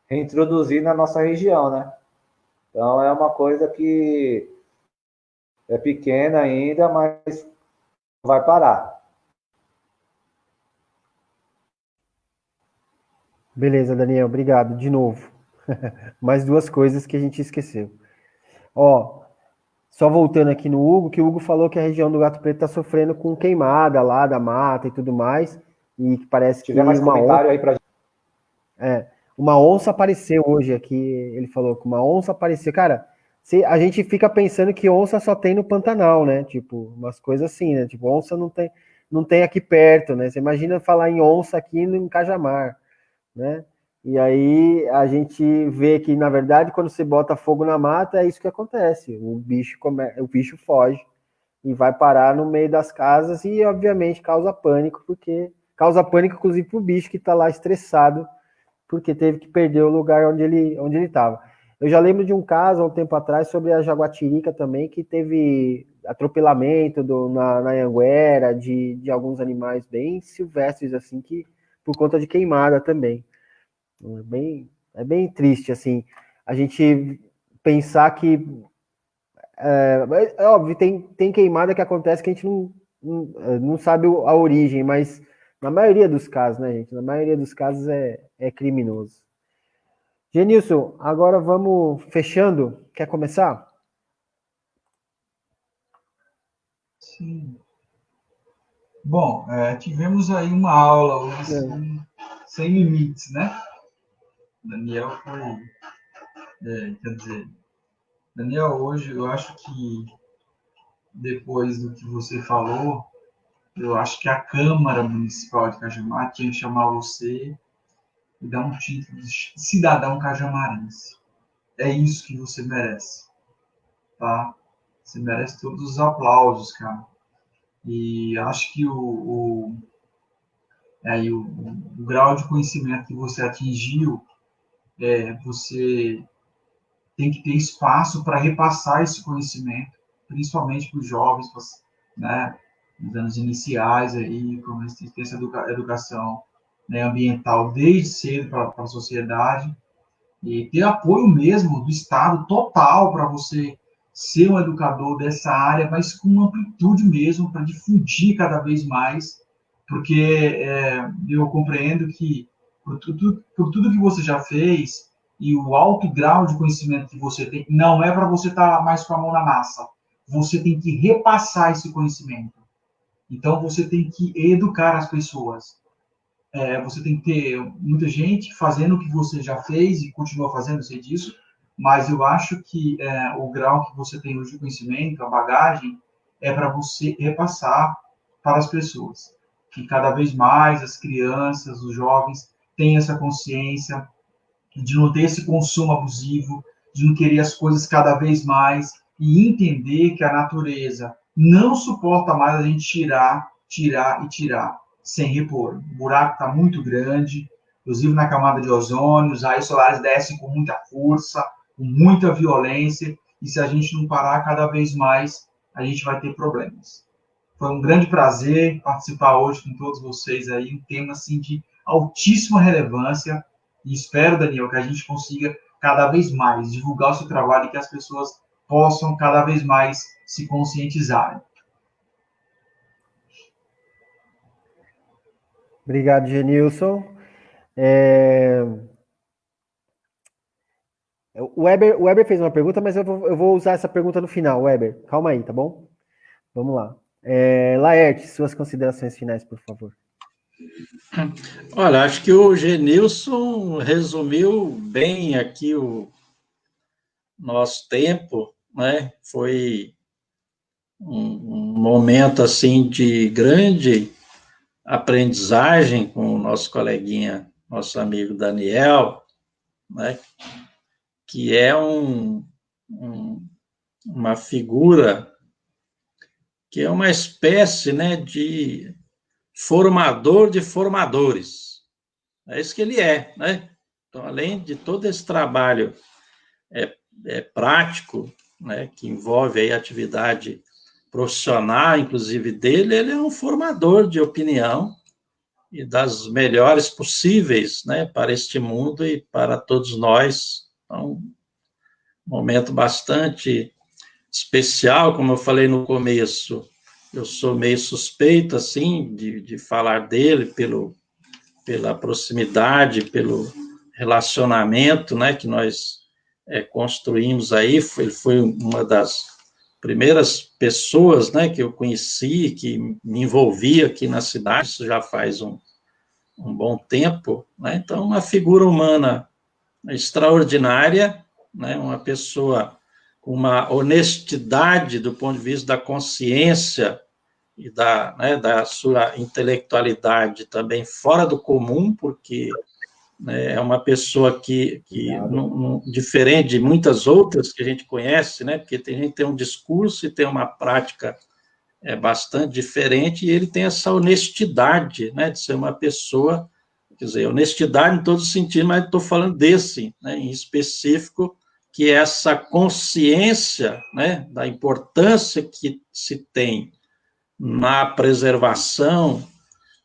reintroduzir na nossa região, né? Então é uma coisa que é pequena ainda, mas vai parar. Beleza, Daniel, obrigado de novo. Mais duas coisas que a gente esqueceu. Ó, só voltando aqui no Hugo, que o Hugo falou que a região do Gato Preto está sofrendo com queimada lá da mata e tudo mais, e que parece que mais comentário aí pra gente. Uma onça apareceu hoje aqui, ele falou que uma onça apareceu. Cara, a gente fica pensando que onça só tem no Pantanal, né? Tipo, umas coisas assim, né? Tipo, onça não tem aqui perto, né? Você imagina falar em onça aqui em Cajamar, né? E aí a gente vê que, na verdade, quando você bota fogo na mata, é isso que acontece. O bicho foge e vai parar no meio das casas e, obviamente, causa pânico, inclusive, pro bicho que está lá estressado, porque teve que perder o lugar onde ele estava. Eu já lembro de um caso, há um tempo atrás, sobre a jaguatirica também, que teve atropelamento na Anhanguera, de alguns animais bem silvestres, assim, que por conta de queimada também. É bem triste, assim, a gente pensar que óbvio, tem queimada que acontece que a gente não sabe a origem, mas na maioria dos casos, né, gente? Na maioria dos casos é criminoso. Genilson, agora vamos fechando. Quer começar? Sim. Bom, tivemos aí uma aula hoje sem limites, né? Daniel quer dizer, Daniel, hoje eu acho que depois do que você falou, eu acho que a Câmara Municipal de Cajamar tinha que chamar você e dar um título de cidadão cajamarense. É isso que você merece, tá? Você merece todos os aplausos, cara. E acho que o grau de conhecimento que você atingiu, você tem que ter espaço para repassar esse conhecimento, principalmente para os jovens, né, nos anos iniciais, aí, como eles têm essa educação, né, ambiental desde cedo para a sociedade, e ter apoio mesmo do Estado total para você ser um educador dessa área, mas com amplitude mesmo, para difundir cada vez mais porque eu compreendo que por tudo que você já fez e o alto grau de conhecimento que você tem, não é para você estar mais com a mão na massa. Você tem que repassar esse conhecimento. Então, você tem que educar as pessoas. Você tem que ter muita gente fazendo o que você já fez e continua fazendo, eu sei disso, mas eu acho que o grau que você tem hoje de conhecimento, a bagagem, é para você repassar para as pessoas. Que cada vez mais as crianças, os jovens, tenham essa consciência de não ter esse consumo abusivo, de não querer as coisas cada vez mais e entender que a natureza não suporta mais a gente tirar sem repor. O buraco está muito grande, inclusive na camada de ozônio, os raios solares descem com muita força, com muita violência, e se a gente não parar cada vez mais, a gente vai ter problemas. Foi um grande prazer participar hoje com todos vocês aí, um tema assim de altíssima relevância, e espero, Daniel, que a gente consiga cada vez mais divulgar o seu trabalho e que as pessoas possam cada vez mais se conscientizarem. Obrigado, Genilson. O Weber fez uma pergunta, mas eu vou usar essa pergunta no final, Weber. Calma aí, tá bom? Vamos lá. Laerte, suas considerações finais, por favor. Olha, acho que o Genilson resumiu bem aqui o nosso tempo, né? Foi um momento assim de grande aprendizagem com o nosso coleguinha, nosso amigo Daniel, né? Que é uma figura que é uma espécie, né, de formador de formadores. É isso que ele é, né? Então, além de todo esse trabalho prático, né, que envolve aí a atividade profissional, inclusive dele, ele é um formador de opinião e das melhores possíveis, né, para este mundo e para todos nós. Então, um momento bastante especial, como eu falei no começo, eu sou meio suspeito, assim, de falar dele pela proximidade, pelo relacionamento, né, que nós construímos aí. Ele foi uma das primeiras pessoas, né, que eu conheci, que me envolvi aqui na cidade, isso já faz um bom tempo, né? Então, uma figura humana extraordinária, né, uma pessoa com uma honestidade do ponto de vista da consciência e da sua intelectualidade também fora do comum, porque, né, é uma pessoa que diferente de muitas outras que a gente conhece, né, porque a gente tem um discurso e tem uma prática bastante diferente, e ele tem essa honestidade, né, de ser uma pessoa, quer dizer, honestidade em todos os sentidos, mas estou falando desse, né, em específico, que é essa consciência, né, da importância que se tem na preservação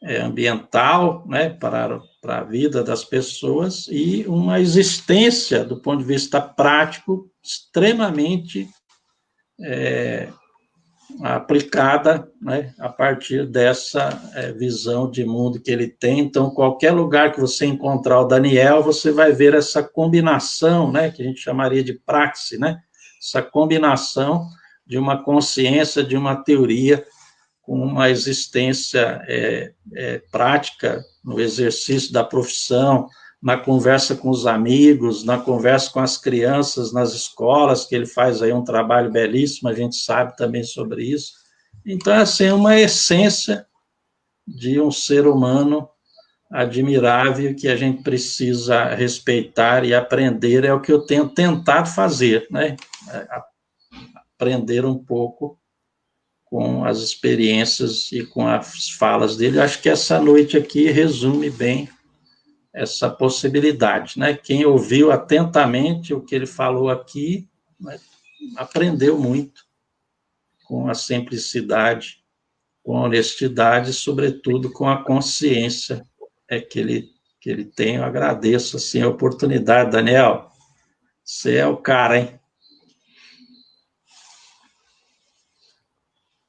ambiental, né, para a vida das pessoas, e uma existência, do ponto de vista prático, extremamente aplicada, né, a partir dessa visão de mundo que ele tem. Então, qualquer lugar que você encontrar o Daniel, você vai ver essa combinação, né, que a gente chamaria de praxe, né, essa combinação de uma consciência, de uma teoria, com uma existência prática no exercício da profissão, na conversa com os amigos, na conversa com as crianças nas escolas, que ele faz aí um trabalho belíssimo, a gente sabe também sobre isso. Então, assim, é uma essência de um ser humano admirável que a gente precisa respeitar e aprender, é o que eu tenho tentado fazer, né? Aprender um pouco com as experiências e com as falas dele. Eu acho que essa noite aqui resume bem essa possibilidade, né? Quem ouviu atentamente o que ele falou aqui, né, aprendeu muito com a simplicidade, com a honestidade, e, sobretudo, com a consciência que ele tem. Eu agradeço, assim, a oportunidade, Daniel. Você é o cara, hein?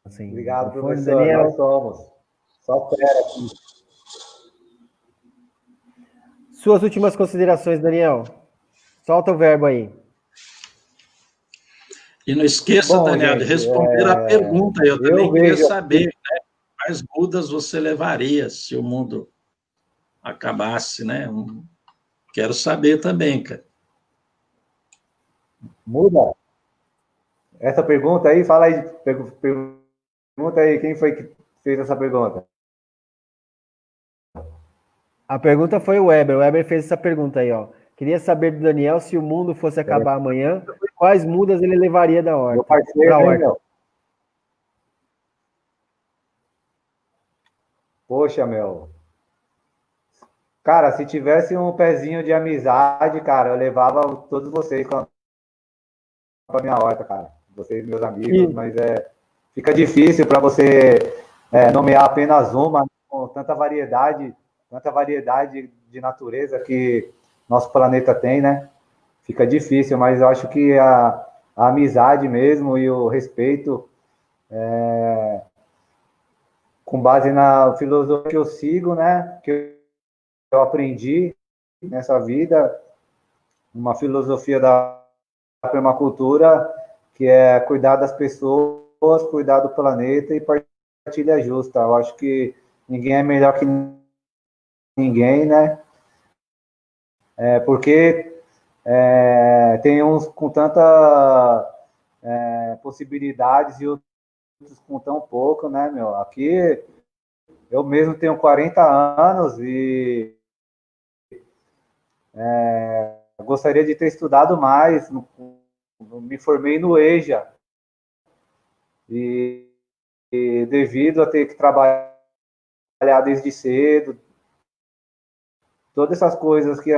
Assim, Obrigado, microfone, professor. Daniel. Nós somos. Só fera aqui. Suas últimas considerações, Daniel. Solta o verbo aí. E não esqueça, Bom, Daniel, de gente, responder a pergunta. Eu também queria vejo saber, né, quais mudas você levaria se o mundo acabasse, né? Quero saber também, cara. muda essa pergunta aí, fala aí, pergunta aí, quem foi que fez essa pergunta? A pergunta foi o Weber. O Weber fez essa pergunta aí, ó. Queria saber do Daniel se o mundo fosse acabar amanhã, quais mudas ele levaria da Meu horta? parceiro, hein, horta. meu? Poxa, meu. Cara, se tivesse um pezinho de amizade, cara, eu levava todos vocês pra minha horta, cara. Vocês, meus amigos, mas fica difícil para você nomear apenas uma, com tanta variedade de natureza que nosso planeta tem, né? Fica difícil, mas eu acho que a amizade mesmo e o respeito, com base na filosofia que eu sigo, né? Que eu aprendi nessa vida, uma filosofia da permacultura, que é cuidar das pessoas, cuidar do planeta e partilha justa. Eu acho que ninguém é melhor que ninguém, né? Porque tem uns com tanta possibilidades e outros com tão pouco, né, meu? Aqui eu mesmo tenho 40 anos e gostaria de ter estudado mais. Me formei no EJA e devido a ter que trabalhar desde cedo, todas essas coisas que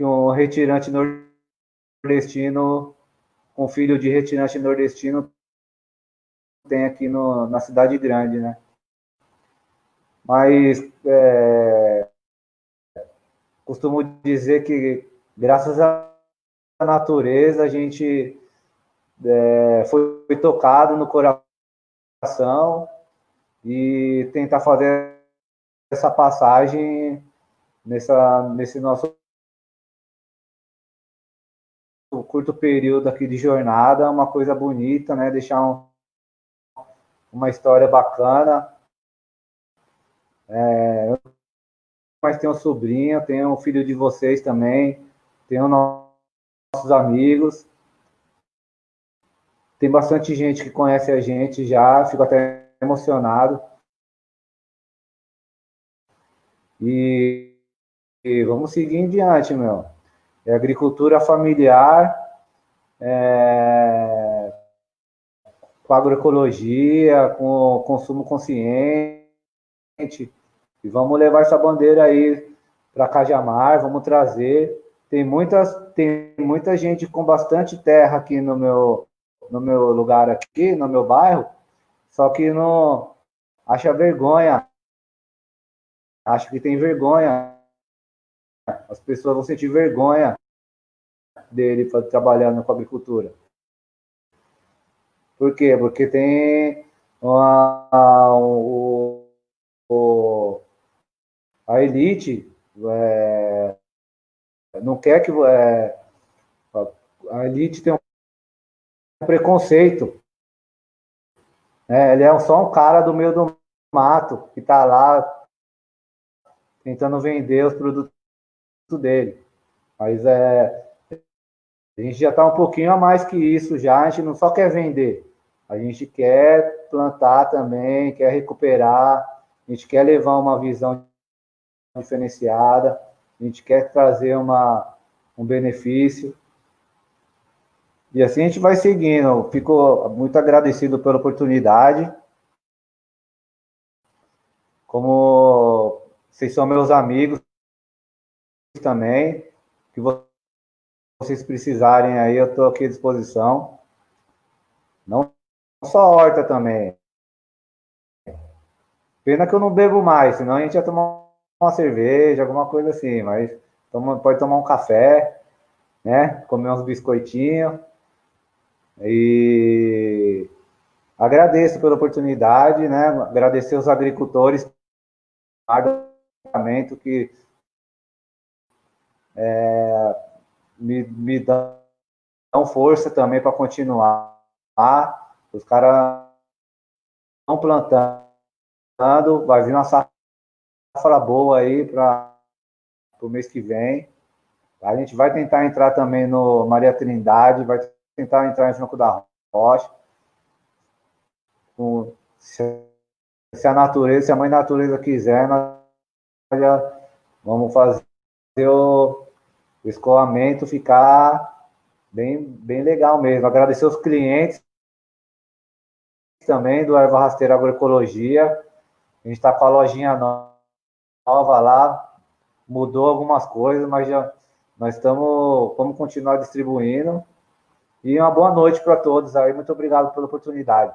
um retirante nordestino, um filho de retirante nordestino tem aqui na cidade grande, né? Mas costumo dizer que graças à natureza a gente foi tocado no coração e tentar fazer essa passagem nesse nosso curto período aqui de jornada, uma coisa bonita, né? Deixar uma história bacana. Mas tenho um sobrinho, tenho um filho de vocês também, tenho nossos amigos. Tem bastante gente que conhece a gente já, fico até emocionado. E vamos seguir em diante, meu. É agricultura familiar, com agroecologia, com consumo consciente. E vamos levar essa bandeira aí para Cajamar, vamos trazer. Tem muita gente com bastante terra aqui no meu lugar aqui, no meu bairro, só que não acha vergonha, acha que tem vergonha. As pessoas vão sentir vergonha dele trabalhando com agricultura. Por quê? Porque tem a elite não quer que a elite tem um preconceito. Ele é só um cara do meio do mato que está lá tentando vender os produtos dele. Mas a gente já está um pouquinho a mais que isso já. A gente não só quer vender, a gente quer plantar também, quer recuperar, a gente quer levar uma visão diferenciada, a gente quer trazer um benefício. E assim a gente vai seguindo. Fico muito agradecido pela oportunidade. Como vocês são meus amigos também, que vocês precisarem aí, eu estou aqui à disposição. Não só a horta também. Pena que eu não bebo mais, senão a gente ia tomar uma cerveja, alguma coisa assim, mas pode tomar um café, né? Comer uns biscoitinhos. E Agradeço pela oportunidade, né? Agradecer os agricultores que me dão força também para continuar. Os caras estão plantando, vai vir uma safra boa aí para o mês que vem. A gente vai tentar entrar também no Maria Trindade, vai tentar entrar em Franco da Rocha. Se a natureza, se a mãe natureza quiser, nós já vamos fazer o escoamento ficar bem legal mesmo. Agradecer os clientes também do Erva Rasteira Agroecologia. A gente está com a lojinha nova lá, mudou algumas coisas, mas já nós vamos continuar distribuindo. E uma boa noite para todos aí. Muito obrigado pela oportunidade.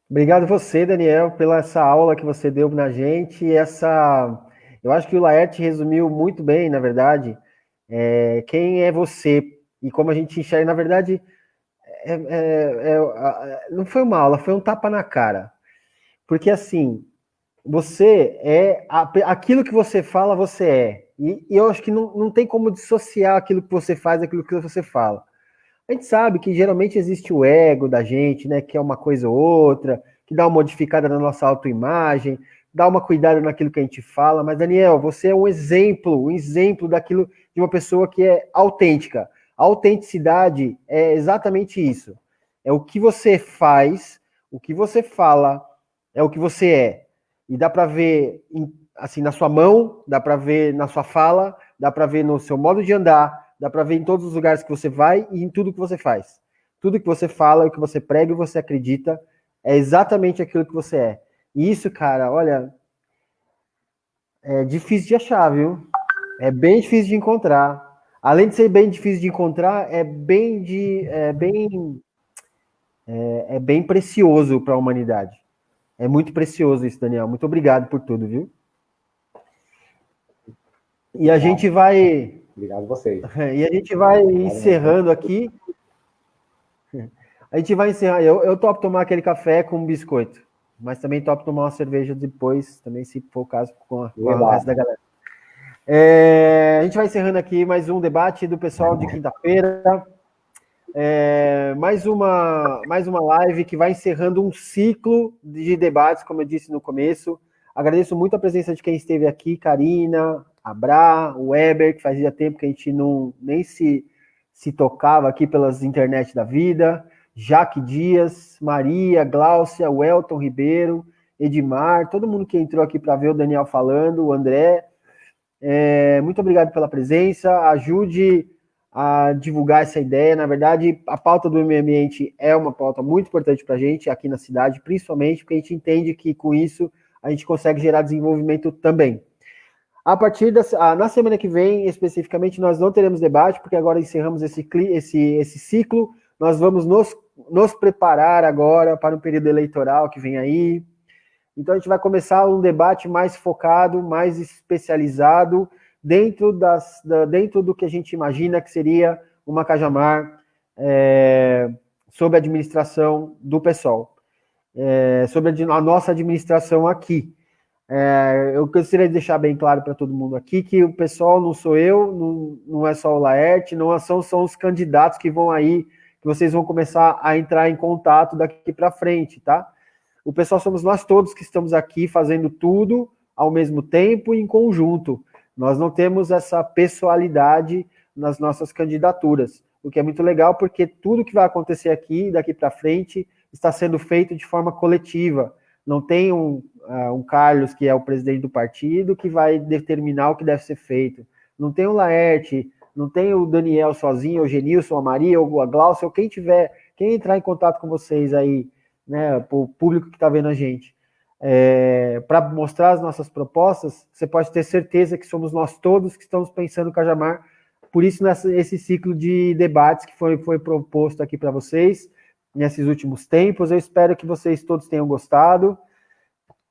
Obrigado você, Daniel, pela essa aula que você deu na gente. Eu acho que o Laerte resumiu muito bem, na verdade, quem é você e como a gente enxerga. Na verdade, não foi uma aula, foi um tapa na cara. Porque, assim, você aquilo que você fala, você é. E eu acho que não tem como dissociar aquilo que você faz daquilo que você fala. A gente sabe que geralmente existe o ego da gente, né? Que é uma coisa ou outra, que dá uma modificada na nossa autoimagem, dá uma cuidada naquilo que a gente fala. Mas, Daniel, você é um exemplo daquilo de uma pessoa que é autêntica. A autenticidade é exatamente isso. É o que você faz, o que você fala, é o que você é. E dá para ver assim na sua mão, dá para ver na sua fala, dá para ver no seu modo de andar, dá para ver em todos os lugares que você vai e em tudo que você faz. Tudo que você fala, o que você prega e você acredita é exatamente aquilo que você é. E isso, cara, olha, é difícil de achar, viu? É bem difícil de encontrar. Além de ser bem difícil de encontrar, é bem precioso para a humanidade. É muito precioso isso, Daniel. Muito obrigado por tudo, viu? E a gente vai. Obrigado a vocês. E a gente vai encerrando aqui. A gente vai encerrar. Eu topo tomar aquele café com um biscoito, mas também topo tomar uma cerveja depois, também, se for o caso, com o resto da galera. A gente vai encerrando aqui mais um debate do pessoal de quinta-feira. Mais uma live que vai encerrando um ciclo de debates, como eu disse no começo. Agradeço muito a presença de quem esteve aqui, Karina, Abra, o Weber, que fazia tempo que a gente nem se tocava aqui pelas internet da vida, Jaque Dias, Maria, Gláucia, Welton Ribeiro, Edmar, todo mundo que entrou aqui para ver o Daniel falando, o André. Muito obrigado pela presença, ajude a divulgar essa ideia. Na verdade, a pauta do meio ambiente é uma pauta muito importante para a gente aqui na cidade, principalmente porque a gente entende que com isso a gente consegue gerar desenvolvimento também. A partir na semana que vem, especificamente, nós não teremos debate, porque agora encerramos esse ciclo. Nós vamos nos preparar agora para o período eleitoral que vem aí. Então, a gente vai começar um debate mais focado, mais especializado, dentro do que a gente imagina que seria uma Cajamar sob a administração do PSOL, sobre a nossa administração aqui. Eu gostaria de deixar bem claro para todo mundo aqui que o pessoal não sou eu, não é só o Laerte, não são os candidatos que vão aí, que vocês vão começar a entrar em contato daqui para frente, tá? O pessoal somos nós todos que estamos aqui fazendo tudo ao mesmo tempo e em conjunto. Nós não temos essa pessoalidade nas nossas candidaturas, o que é muito legal porque tudo que vai acontecer aqui, daqui para frente, está sendo feito de forma coletiva. Não tem um Carlos, que é o presidente do partido, que vai determinar o que deve ser feito. Não tem o Laerte, não tem o Daniel sozinho, o Genilson, a Maria, ou a Glaucia, ou quem entrar em contato com vocês aí, né, o público que está vendo a gente, para mostrar as nossas propostas, você pode ter certeza que somos nós todos que estamos pensando no Cajamar. Por isso, esse ciclo de debates que foi proposto aqui para vocês, nesses últimos tempos, eu espero que vocês todos tenham gostado.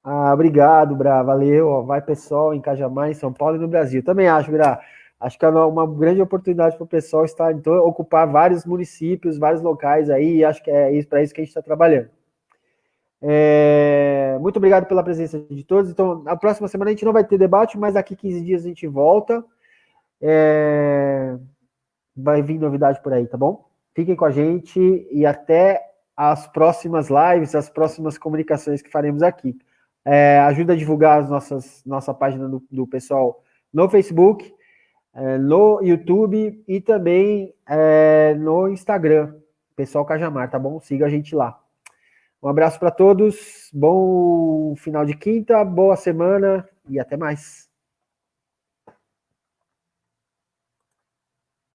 Obrigado, Bra. Valeu. Ó, vai pessoal em Cajamar, em São Paulo e no Brasil. Também acho, Bra. Acho que é uma grande oportunidade para o pessoal estar, então, ocupar vários municípios, vários locais aí, e acho que é para isso que a gente está trabalhando. Muito obrigado pela presença de todos. Então, na próxima semana a gente não vai ter debate, mas daqui 15 dias a gente volta. Vai vir novidade por aí, tá bom? Fiquem com a gente e até as próximas lives, as próximas comunicações que faremos aqui. Ajuda a divulgar nossa página do pessoal no Facebook, no YouTube e também no Instagram, pessoal Cajamar, tá bom? Siga a gente lá. Um abraço para todos, bom final de quinta, boa semana e até mais.